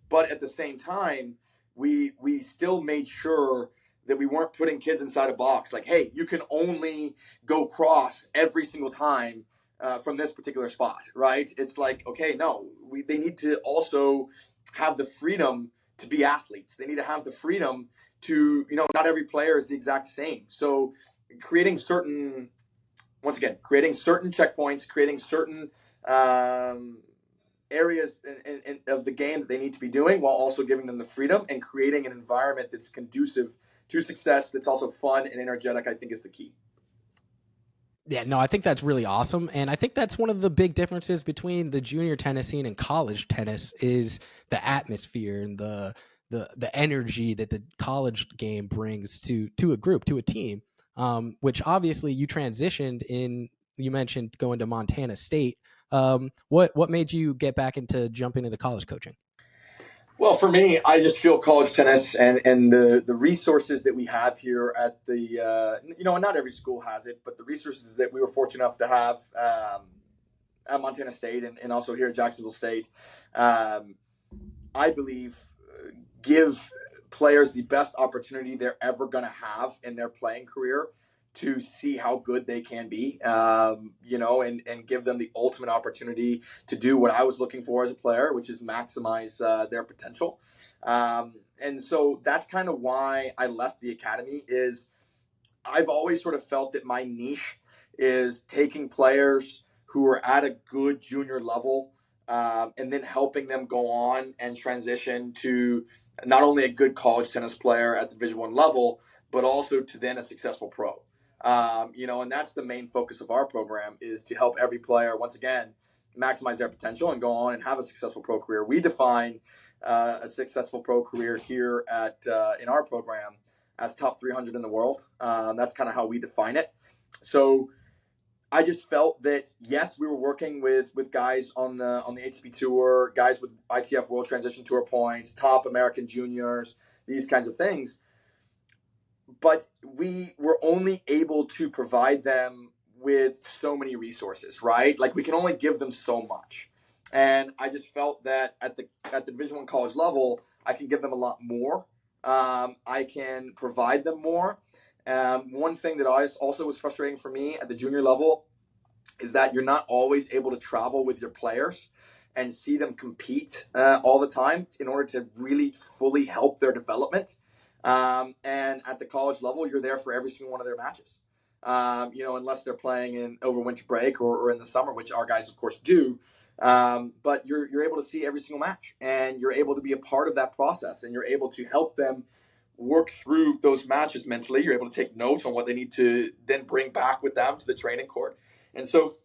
But at the same time, we still made sure that we weren't putting kids inside a box. Like, hey, you can only go cross every single time from this particular spot, right? It's like, okay, no, they need to also have the freedom to be athletes. They need to have the freedom to, not every player is the exact same. So creating certain checkpoints, creating certain areas of the game that they need to be doing, while also giving them the freedom and creating an environment that's conducive to success, that's also fun and energetic, I think is the key. Yeah, no, I think that's really awesome. And I think that's one of the big differences between the junior tennis scene and college tennis is the atmosphere and the energy that the college game brings to a group, to a team, which obviously you transitioned in. You mentioned going to Montana State. What made you get back into jumping into college coaching? Well, for me, I just feel college tennis and the resources that we have here at the, not every school has it, but the resources that we were fortunate enough to have at Montana State and also here at Jacksonville State, I believe give players the best opportunity they're ever going to have in their playing career to see how good they can be, and give them the ultimate opportunity to do what I was looking for as a player, which is maximize their potential. And so that's kind of why I left the academy. Is I've always sort of felt that my niche is taking players who are at a good junior level, and then helping them go on and transition to not only a good college tennis player at the Division I level, but also to then a successful pro. And that's the main focus of our program, is to help every player, once again, maximize their potential and go on and have a successful pro career. We define a successful pro career here in our program as top 300 in the world. That's kind of how we define it. So I just felt that, yes, we were working with guys on the ATP Tour, guys with ITF World Transition Tour points, top American juniors, these kinds of things. But we were only able to provide them with so many resources, right? Like we can only give them so much. And I just felt that at the Division I college level, I can give them a lot more. I can provide them more. One thing that also was frustrating for me at the junior level is that you're not always able to travel with your players and see them compete all the time in order to really fully help their development. And at the college level, you're there for every single one of their matches. Unless they're playing over winter break or in the summer, which our guys, of course, do. But you're able to see every single match, and you're able to be a part of that process, and you're able to help them work through those matches mentally. You're able to take notes on what they need to then bring back with them to the training court. And so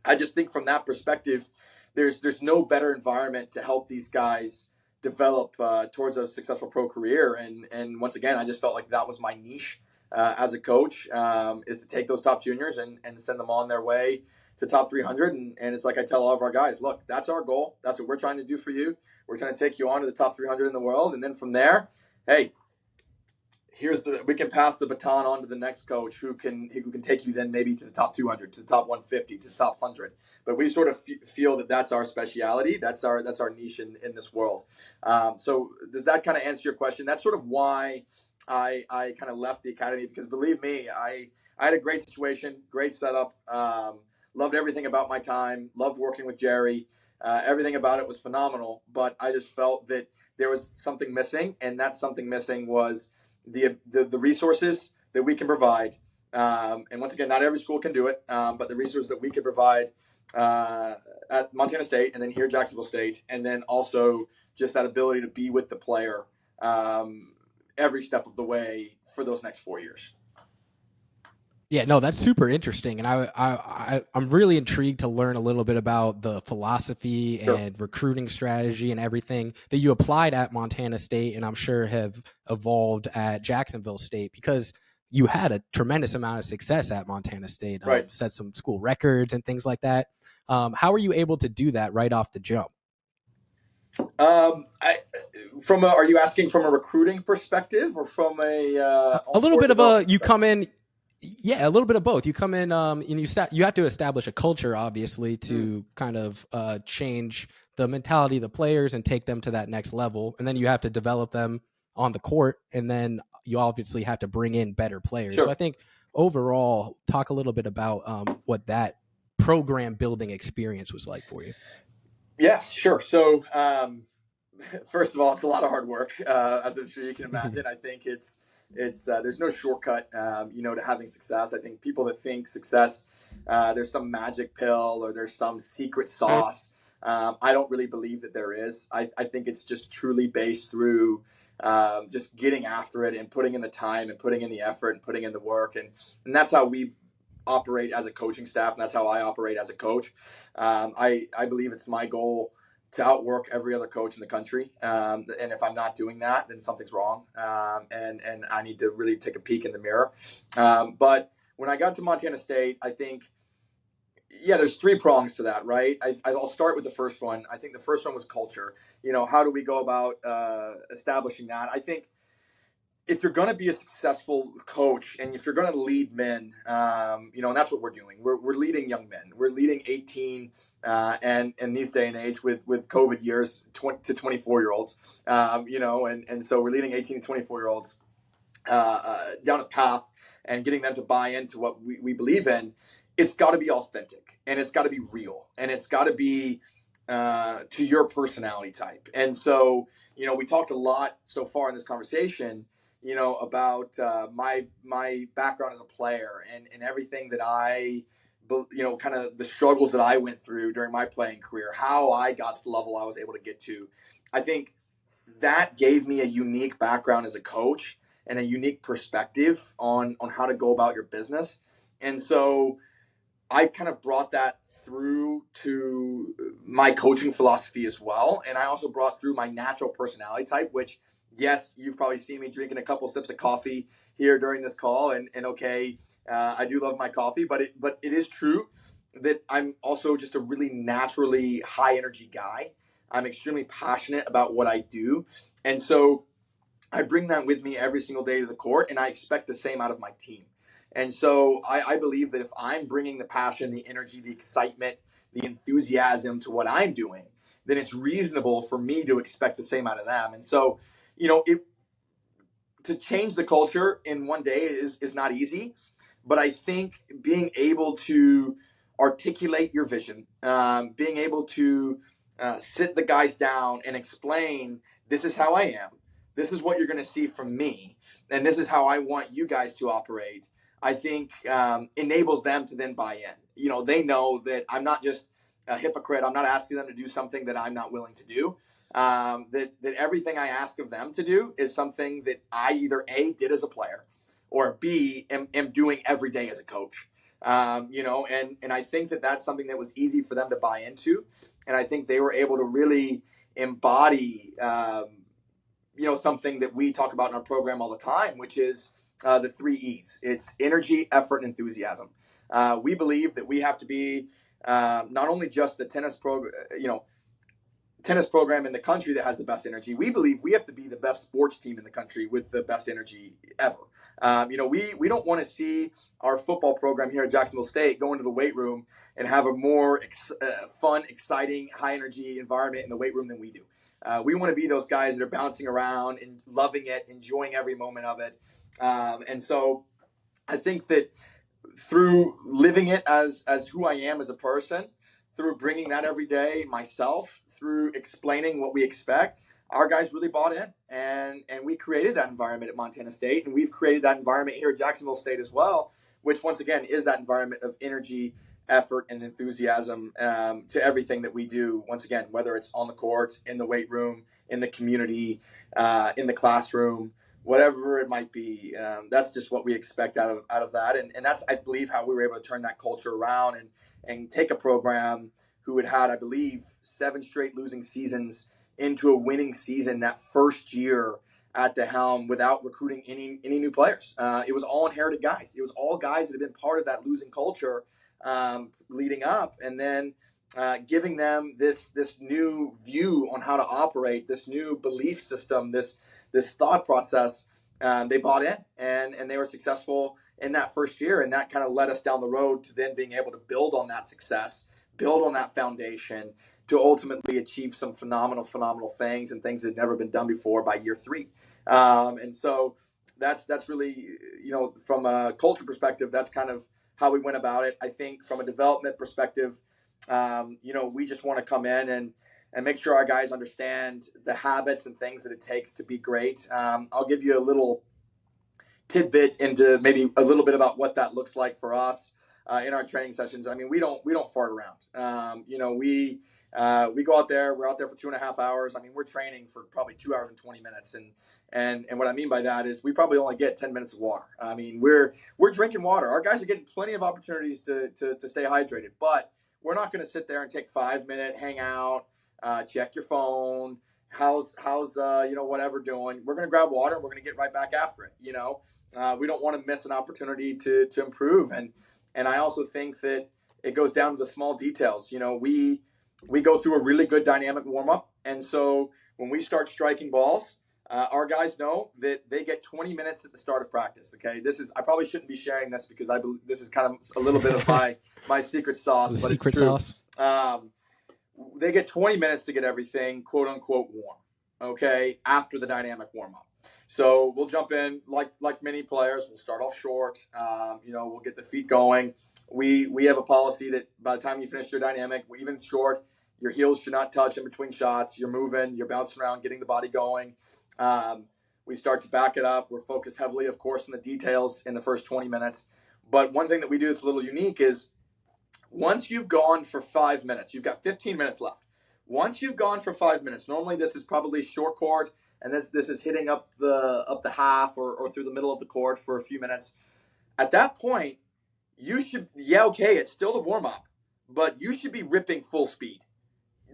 I just think from that perspective, there's no better environment to help these guys develop towards a successful pro career. And once again, I just felt like that was my niche as a coach, is to take those top juniors and send them on their way to top 300. And it's like I tell all of our guys, look, that's our goal. That's what we're trying to do for you. We're trying to take you on to the top 300 in the world. And then from there, hey, we can pass the baton on to the next coach who can take you then maybe to the top 200, to the top 150, to the top 100. But we sort of feel that that's our speciality. That's our niche in this world. So does that kind of answer your question? That's sort of why I kind of left the academy, because believe me, I had a great situation, great setup. Loved everything about my time. Loved working with Jerry. Everything about it was phenomenal, but I just felt that there was something missing, and that something missing was the resources that we can provide. And once again, not every school can do it, but the resources that we could provide at Montana State, and then here at Jacksonville State, and then also just that ability to be with the player every step of the way for those next 4 years. Yeah, no, that's super interesting, and I'm really intrigued to learn a little bit about the philosophy and recruiting strategy and everything that you applied at Montana State, and I'm sure have evolved at Jacksonville State, because you had a tremendous amount of success at Montana State, Right. set some school records and things like that. How were you able to do that right off the jump? Are you asking from a recruiting perspective or from A little bit of you come in. Yeah, a little bit of both. You come in, and you have to establish a culture, obviously, to kind of change the mentality of the players and take them to that next level. And then you have to develop them on the court, and then you obviously have to bring in better players. Sure. So I think overall, talk a little bit about what that program building experience was like for you. Yeah, sure. So first of all, it's a lot of hard work, as I'm sure you can imagine. I think it's there's no shortcut, to having success. I think people that think success, there's some magic pill or there's some secret sauce. I don't really believe that there is. I think it's just truly based through just getting after it and putting in the time and putting in the effort and putting in the work. And that's how we operate as a coaching staff. And that's how I operate as a coach. I believe it's my goal to outwork every other coach in the country. And if I'm not doing that, then something's wrong. And I need to really take a peek in the mirror. But when I got to Montana State, I think, there's three prongs to that, right? I'll start with the first one. I think the first one was culture. How do we go about establishing that? I think if you're going to be a successful coach and if you're going to lead men, and that's what we're doing. We're leading young men. We're leading 18 and in these day and age with COVID years, 20 to 24-year-olds, and so we're leading 18 to 24-year-olds down a path and getting them to buy into what we believe in. It's got to be authentic, and it's got to be real, and it's got to be to your personality type. And so, we talked a lot so far in this conversation, about my background as a player and everything that I, kind of the struggles that I went through during my playing career, how I got to the level I was able to get to. I think that gave me a unique background as a coach and a unique perspective on how to go about your business. And so I kind of brought that through to my coaching philosophy as well. And I also brought through my natural personality type, which, yes, you've probably seen me drinking a couple sips of coffee here during this call. And okay, I do love my coffee, but it is true that I'm also just a really naturally high energy guy. I'm extremely passionate about what I do. And so I bring that with me every single day to the court, and I expect the same out of my team. And so I believe that if I'm bringing the passion, the energy, the excitement, the enthusiasm to what I'm doing, then it's reasonable for me to expect the same out of them. And so, to change the culture in one day is not easy, but I think being able to articulate your vision, being able to sit the guys down and explain, this is how I am, this is what you're going to see from me, and this is how I want you guys to operate, I think enables them to then buy in. They know that I'm not just a hypocrite. I'm not asking them to do something that I'm not willing to do. That everything I ask of them to do is something that I either A, did as a player, or B, am doing every day as a coach. And I think that that's something that was easy for them to buy into. And I think they were able to really embody, something that we talk about in our program all the time, which is the 3 E's. It's energy, effort, and enthusiasm. We believe that we have to be not only just the tennis program in the country that has the best energy. We believe we have to be the best sports team in the country with the best energy ever. We don't want to see our football program here at Jacksonville State go into the weight room and have a more fun, exciting, high energy environment in the weight room than we do. We want to be those guys that are bouncing around and loving it, enjoying every moment of it. And so I think that through living it as who I am as a person, through bringing that every day, myself, through explaining what we expect, our guys really bought in, and we created that environment at Montana State, and we've created that environment here at Jacksonville State as well, which once again is that environment of energy, effort, and enthusiasm to everything that we do. Once again, whether it's on the court, in the weight room, in the community, in the classroom, whatever it might be, that's just what we expect out of that, and that's, I believe, how we were able to turn that culture around and take a program who had, I believe, 7 straight losing seasons into a winning season that first year at the helm without recruiting any new players. It was all inherited guys. It was all guys that had been part of that losing culture leading up, and then giving them this new view on how to operate, this new belief system, this thought process. They bought in, and they were successful in that first year, and that kind of led us down the road to then being able to build on that success, build on that foundation to ultimately achieve some phenomenal things and things that had never been done before by year 3. And so that's really, from a culture perspective, that's kind of how we went about it. I think from a development perspective, we just want to come in and make sure our guys understand the habits and things that it takes to be great. I'll give you a little tidbit into maybe a little bit about what that looks like for us in our training sessions. I mean, we don't fart around. We go out there. We're out there for 2.5 hours. I mean, we're training for probably 2 hours and 20 minutes. And what I mean by that is we probably only get 10 minutes of water. I mean, we're drinking water. Our guys are getting plenty of opportunities to stay hydrated, but we're not going to sit there and take 5-minute hang out, check your phone. How's whatever doing. We're going to grab water and we're going to get right back after it. We don't want to miss an opportunity to improve. And I also think that it goes down to the small details. We go through a really good dynamic warm-up. And so when we start striking balls, our guys know that they get 20 minutes at the start of practice. Okay. I probably shouldn't be sharing this because I believe this is kind of a little bit of my secret sauce, but secret it's true. Sauce. They get 20 minutes to get everything quote unquote warm. Okay. After the dynamic warm-up. So we'll jump in like many players. We'll start off short. We'll get the feet going. We have a policy that by the time you finish your dynamic, even short, your heels should not touch in between shots. You're moving, you're bouncing around, getting the body going. We start to back it up. We're focused heavily, of course, on the details in the first 20 minutes. But one thing that we do that's a little unique is once you've gone for 5 minutes, you've got 15 minutes left. Once you've gone for 5 minutes, normally this is probably short court, and this is hitting up the half or through the middle of the court for a few minutes. At that point, you should, okay, it's still the warm-up, but you should be ripping full speed.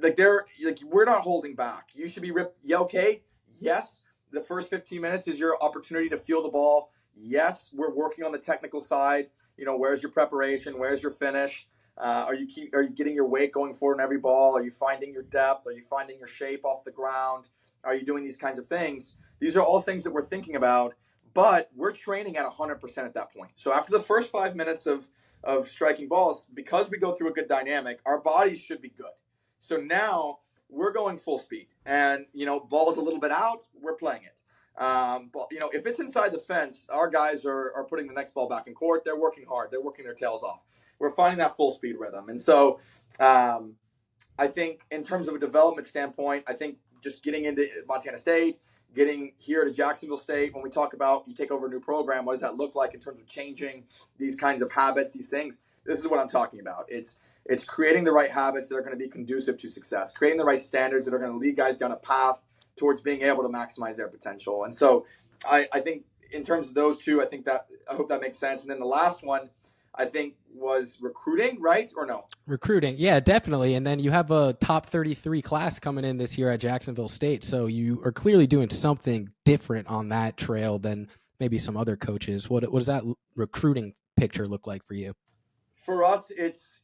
We're not holding back. You should be okay, yes, the first 15 minutes is your opportunity to feel the ball. Yes, we're working on the technical side. Where's your preparation? Where's your finish? Are you getting your weight going forward in every ball? Are you finding your depth? Are you finding your shape off the ground? Are you doing these kinds of things? These are all things that we're thinking about, but we're training at 100% at that point. So after the first 5 minutes of striking balls, because we go through a good dynamic, our bodies should be good. So now we're going full speed, and ball's a little bit out, we're playing it. But if it's inside the fence, our guys are putting the next ball back in court. They're working hard. They're working their tails off. We're finding that full speed rhythm. And so I think in terms of a development standpoint, I think just getting into Montana State, getting here to Jacksonville State, when we talk about you take over a new program, what does that look like in terms of changing these kinds of habits, these things? This is what I'm talking about. It's creating the right habits that are going to be conducive to success, creating the right standards that are going to lead guys down a path towards being able to maximize their potential. And so I think in terms of those two, I hope that makes sense. And then the last one, I think, was recruiting, right? Or no? Recruiting. Yeah, definitely. And then you have a top 33 class coming in this year at Jacksonville State. So you are clearly doing something different on that trail than maybe some other coaches. What does that recruiting picture look like for you? For us, it's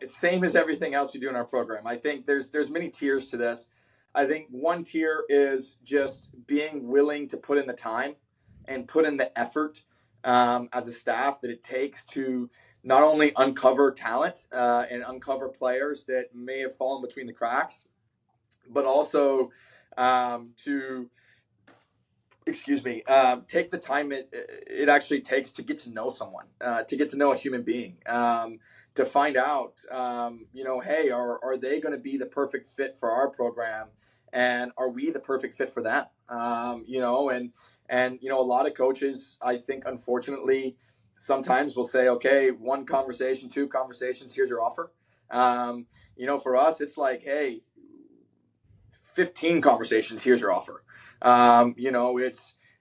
same as everything else we do in our program. I think there's many tiers to this. I think one tier is just being willing to put in the time and put in the effort as a staff that it takes to not only uncover talent and uncover players that may have fallen between the cracks, but also to excuse me, take the time it actually takes to get to know someone, to get to know a human being, to find out, hey, are they going to be the perfect fit for our program? And are we the perfect fit for them? And a lot of coaches, I think, unfortunately, sometimes will say, okay, one conversation, two conversations, here's your offer. For us, it's like, hey, 15 conversations, here's your offer.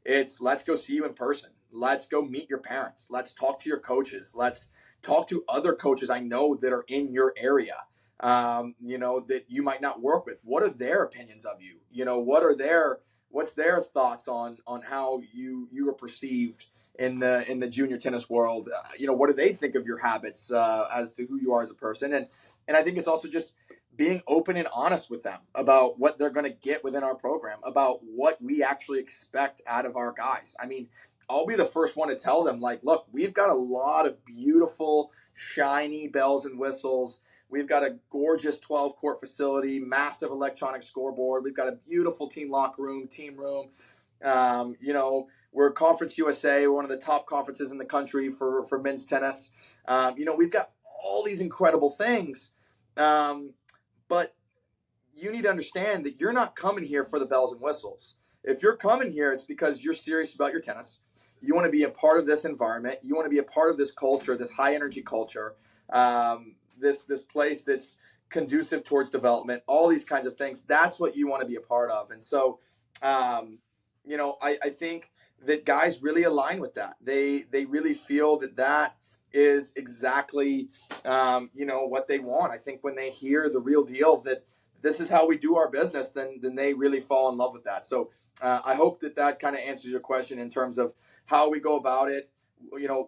It's let's go see you in person. Let's go meet your parents. Let's talk to your coaches. Let's talk to other coaches I know that are in your area, that you might not work with. What are their opinions of you? What's their thoughts on how you are perceived in the junior tennis world? What do they think of your habits, as to who you are as a person? And I think it's also just being open and honest with them about what they're going to get within our program, about what we actually expect out of our guys. I mean, I'll be the first one to tell them, like, look, we've got a lot of beautiful, shiny bells and whistles. We've got a gorgeous 12-court facility, massive electronic scoreboard. We've got a beautiful team locker room, team room. We're Conference USA. We're one of the top conferences in the country for men's tennis. We've got all these incredible things. But you need to understand that you're not coming here for the bells and whistles. If you're coming here, it's because you're serious about your tennis. You want to be a part of this environment. You want to be a part of this culture, this high energy culture, this place that's conducive towards development, all these kinds of things. That's what you want to be a part of. And so, I think that guys really align with that. They really feel that is exactly, what they want. I think when they hear the real deal, that this is how we do our business, then they really fall in love with that. So I hope that kind of answers your question in terms of how we go about it,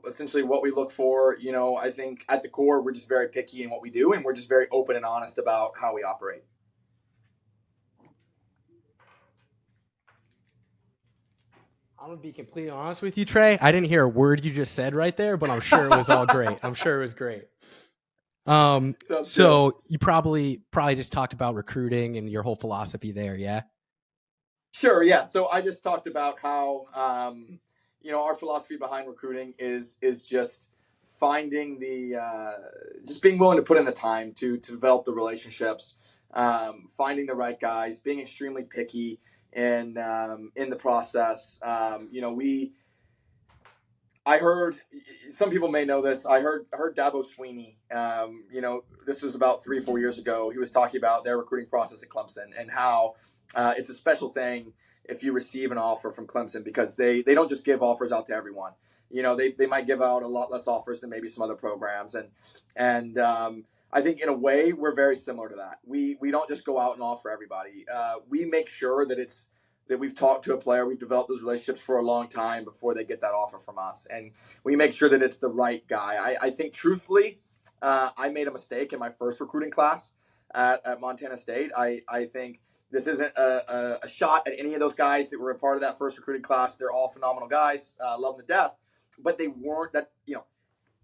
essentially what we look for. I think at the core, we're just very picky in what we do, and we're just very open and honest about how we operate. I'm going to be completely honest with you, Trey. I didn't hear a word you just said right there, but I'm sure it was all great. I'm sure it was great. So you probably just talked about recruiting and your whole philosophy there, yeah? Sure, yeah. So I just talked about how, our philosophy behind recruiting is just finding just being willing to put in the time to develop the relationships, finding the right guys, being extremely picky in the process. I heard, some people may know this, I heard Dabo Sweeney, this was about 3-4 years ago. He was talking about their recruiting process at Clemson and how it's a special thing if you receive an offer from Clemson, because they don't just give offers out to everyone. They might give out a lot less offers than maybe some other programs. And I think in a way we're very similar to that. We don't just go out and offer everybody. We make sure that we've talked to a player, we've developed those relationships for a long time before they get that offer from us. And we make sure that it's the right guy. I think truthfully, I made a mistake in my first recruiting class at Montana State. I think this isn't a shot at any of those guys that were a part of that first recruiting class. They're all phenomenal guys, love them to death, but they weren't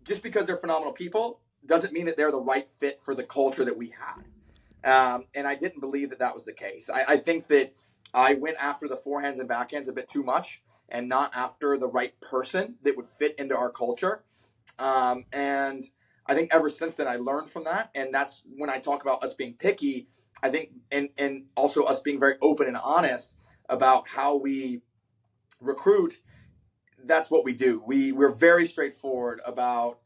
just because they're phenomenal people doesn't mean that they're the right fit for the culture that we had. And I didn't believe that was the case. I think that I went after the forehands and backhands a bit too much and not after the right person that would fit into our culture. And I think ever since then I learned from that. And that's when I talk about us being picky, I think, and also us being very open and honest about how we recruit. That's what we do. We're very straightforward about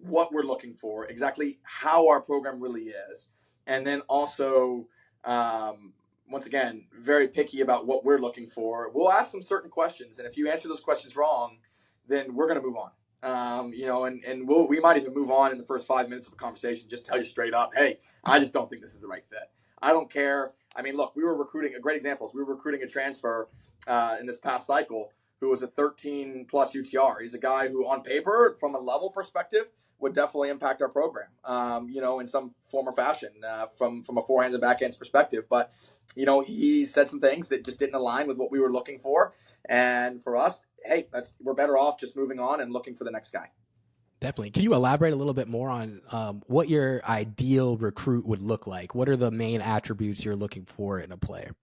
what we're looking for, exactly how our program really is. And then also, once again, very picky about what we're looking for. We'll ask some certain questions, and if you answer those questions wrong, then we're going to move on. And we might even move on in the first 5 minutes of a conversation, just tell you straight up, hey, I just don't think this is the right fit. I don't care. I mean, look, we were recruiting, a great example is we were recruiting a transfer in this past cycle who was a 13 plus UTR. He's a guy who on paper, from a level perspective, would definitely impact our program, in some form or fashion, from a forehands and backhands perspective. But, he said some things that just didn't align with what we were looking for. And for us, hey, we're better off just moving on and looking for the next guy. Definitely. Can you elaborate a little bit more on what your ideal recruit would look like? What are the main attributes you're looking for in a player?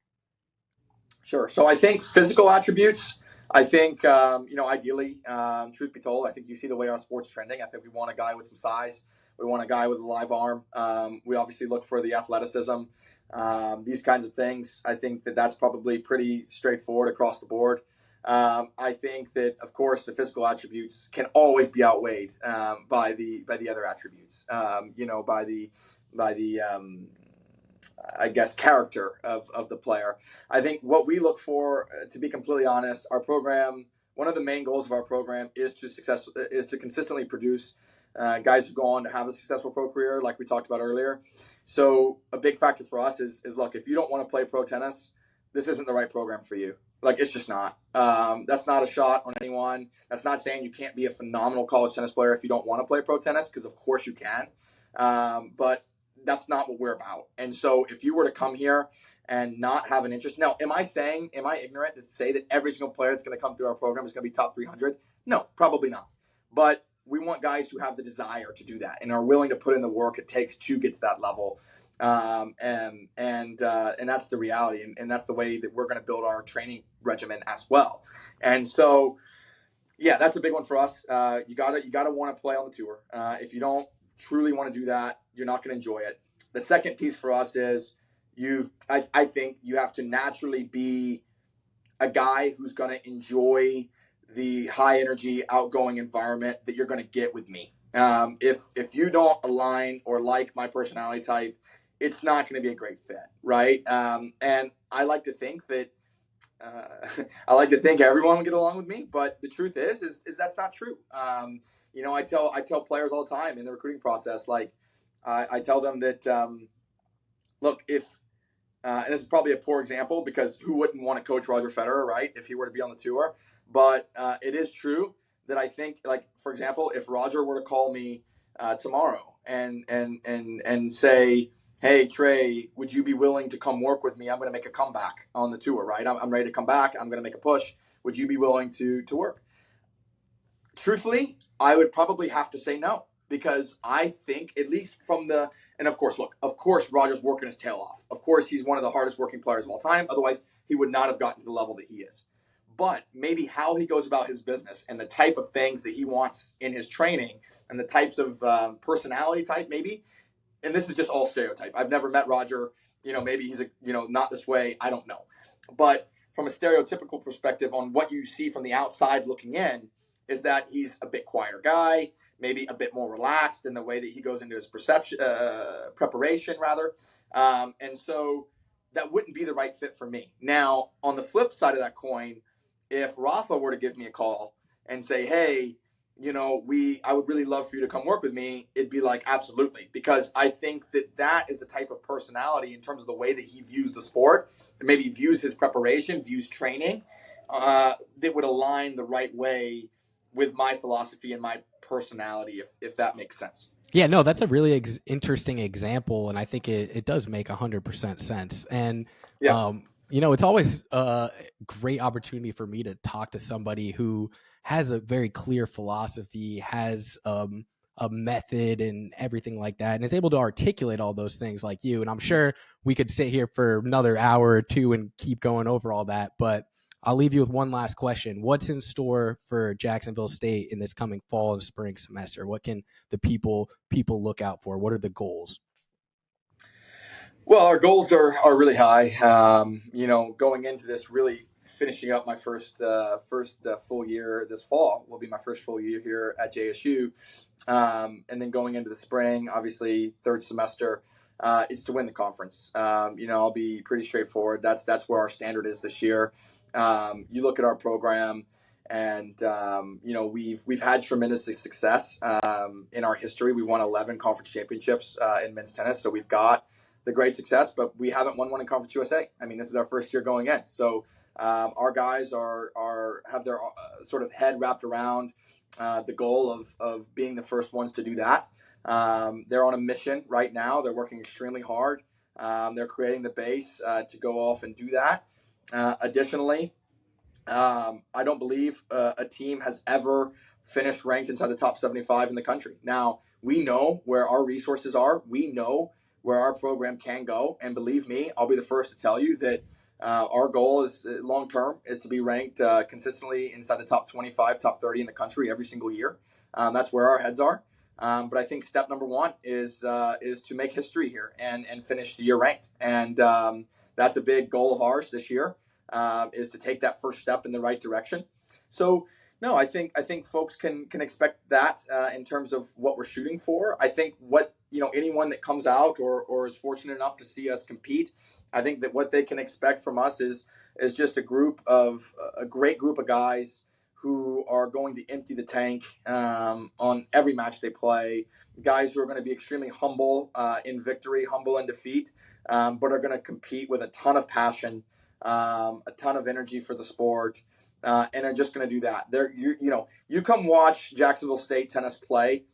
Sure. So I think physical attributes. I think ideally, truth be told, I think you see the way our sport's trending. I think we want a guy with some size. We want a guy with a live arm. We obviously look for the athleticism, these kinds of things. I think that that's probably pretty straightforward across the board. I think that, of course, the physical attributes can always be outweighed by the other attributes. By the I guess, character of the player. I think what we look for, to be completely honest, our program, one of the main goals of our program is to consistently produce guys who go on to have a successful pro career, like we talked about earlier. So a big factor for us is look, if you don't want to play pro tennis, this isn't the right program for you. Like, it's just not. That's not a shot on anyone. That's not saying you can't be a phenomenal college tennis player if you don't want to play pro tennis, because of course you can. But that's not what we're about. And so if you were to come here and not have an interest, now, am I ignorant to say that every single player that's going to come through our program is going to be top 300? No, probably not. But we want guys who have the desire to do that and are willing to put in the work it takes to get to that level. And that's the reality. And that's the way that we're going to build our training regimen as well. And so, yeah, that's a big one for us. You gotta want to play on the tour. If you don't truly want to do that, you're not going to enjoy it. The second piece for us is I think you have to naturally be a guy who's going to enjoy the high energy, outgoing environment that you're going to get with me. If you don't align or like my personality type, it's not going to be a great fit, right? And I like to think that everyone will get along with me, but the truth is that's not true. I tell players all the time in the recruiting process, like I tell them that, look, if and this is probably a poor example because who wouldn't want to coach Roger Federer, right? If he were to be on the tour, but it is true that I think, like, for example, if Roger were to call me tomorrow and say, hey, Trey, would you be willing to come work with me? I'm going to make a comeback on the tour, right? I'm ready to come back. I'm going to make a push. Would you be willing to work? Truthfully, I would probably have to say no, because I think, at least and of course, Roger's working his tail off. Of course, he's one of the hardest working players of all time. Otherwise, he would not have gotten to the level that he is. But maybe how he goes about his business and the type of things that he wants in his training and the types of personality type, maybe, and this is just all stereotype. I've never met Roger. Maybe he's not this way. I don't know. But from a stereotypical perspective on what you see from the outside looking in, is that he's a bit quieter guy, maybe a bit more relaxed in the way that he goes into his preparation, rather. And so that wouldn't be the right fit for me. Now, on the flip side of that coin, if Rafa were to give me a call and say, hey, I would really love for you to come work with me, it'd be like, absolutely. Because I think that is the type of personality in terms of the way that he views the sport and maybe views his preparation, views training, that would align the right way with my philosophy and my personality, if that makes sense. Yeah, no, that's a really interesting example, and I think it does make 100% sense. And yeah. It's always a great opportunity for me to talk to somebody who has a very clear philosophy, has a method and everything like that, and is able to articulate all those things like you. And I'm sure we could sit here for another hour or two and keep going over all that, but I'll leave you with one last question. What's in store for Jacksonville State in this coming fall and spring semester? What can the people look out for? What are the goals? Well, our goals are really high. Going into this, really finishing up my first full year this fall will be my first full year here at JSU. And then going into the spring, obviously third semester, it's to win the conference. I'll be pretty straightforward. That's where our standard is this year. You look at our program, and we've had tremendous success in our history. We've won 11 conference championships in men's tennis, so we've got the great success, but we haven't won one in Conference USA. I mean, this is our first year going in, so our guys have their sort of head wrapped around the goal of being the first ones to do that. They're on a mission right now. They're working extremely hard. They're creating the base to go off and do that. Additionally, I don't believe a team has ever finished ranked inside the top 75 in the country. Now, we know where our resources are. We know where our program can go. And believe me, I'll be the first to tell you that Our goal is long term is to be ranked consistently inside the top 25, top 30 in the country every single year. That's where our heads are. But I think step number one is to make history here and finish the year ranked. And that's a big goal of ours this year, is to take that first step in the right direction. So no, I think folks can expect that in terms of what we're shooting for. I think what anyone that comes out or is fortunate enough to see us compete, I think that what they can expect from us is just a great group of guys who are going to empty the tank on every match they play. Guys who are going to be extremely humble in victory, humble in defeat, but are going to compete with a ton of passion, a ton of energy for the sport, and are just going to do that. You come watch Jacksonville State tennis play,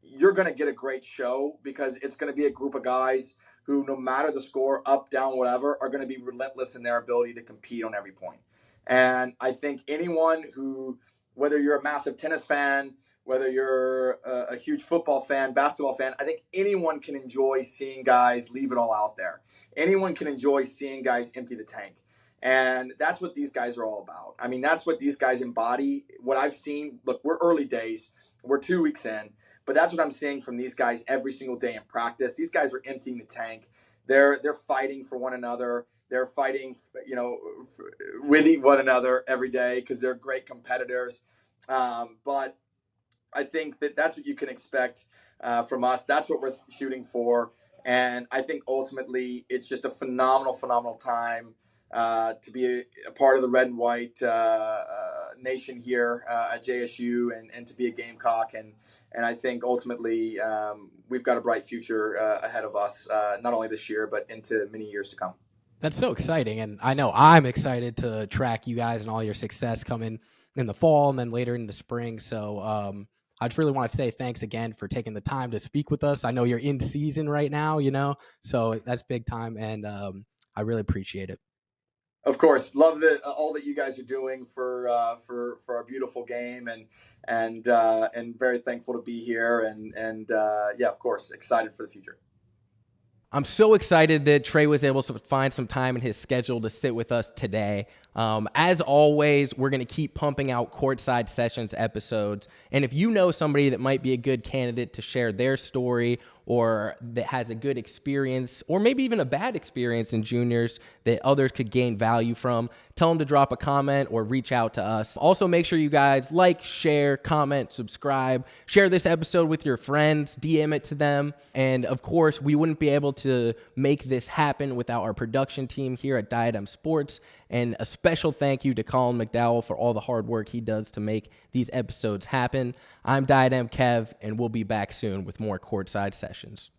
you're going to get a great show because it's going to be a group of guys who, no matter the score, up, down, whatever, are going to be relentless in their ability to compete on every point. And I think anyone who, whether you're a massive tennis fan, whether you're a huge football fan, basketball fan, I think anyone can enjoy seeing guys leave it all out there. Anyone can enjoy seeing guys empty the tank. And that's what these guys are all about. I mean, that's what these guys embody. What I've seen, look, we're early days. We're 2 weeks in, but that's what I'm seeing from these guys every single day in practice. These guys are emptying the tank. They're fighting for one another. They're fighting, with one another every day because they're great competitors. But I think that's what you can expect from us. That's what we're shooting for. And I think ultimately it's just a phenomenal, phenomenal time to be a part of the red and white nation here at JSU and to be a Gamecock. And I think ultimately we've got a bright future ahead of us, not only this year, but into many years to come. That's so exciting. And I know I'm excited to track you guys and all your success coming in the fall and then later in the spring. So I just really want to say thanks again for taking the time to speak with us. I know you're in season right now, so that's big time. And I really appreciate it. Of course, love all that you guys are doing for our beautiful game, and very thankful to be here, and yeah, of course, excited for the future. I'm so excited that Trey was able to find some time in his schedule to sit with us today. As always, we're going to keep pumping out Courtside Sessions episodes. And if you know somebody that might be a good candidate to share their story or that has a good experience or maybe even a bad experience in juniors that others could gain value from, tell them to drop a comment or reach out to us. Also, make sure you guys like, share, comment, subscribe, share this episode with your friends, DM it to them. And of course, we wouldn't be able to make this happen without our production team here at Diadem Sports. And a special thank you to Colin McDowell for all the hard work he does to make these episodes happen. I'm Diadem Kev, and we'll be back soon with more Courtside Sessions.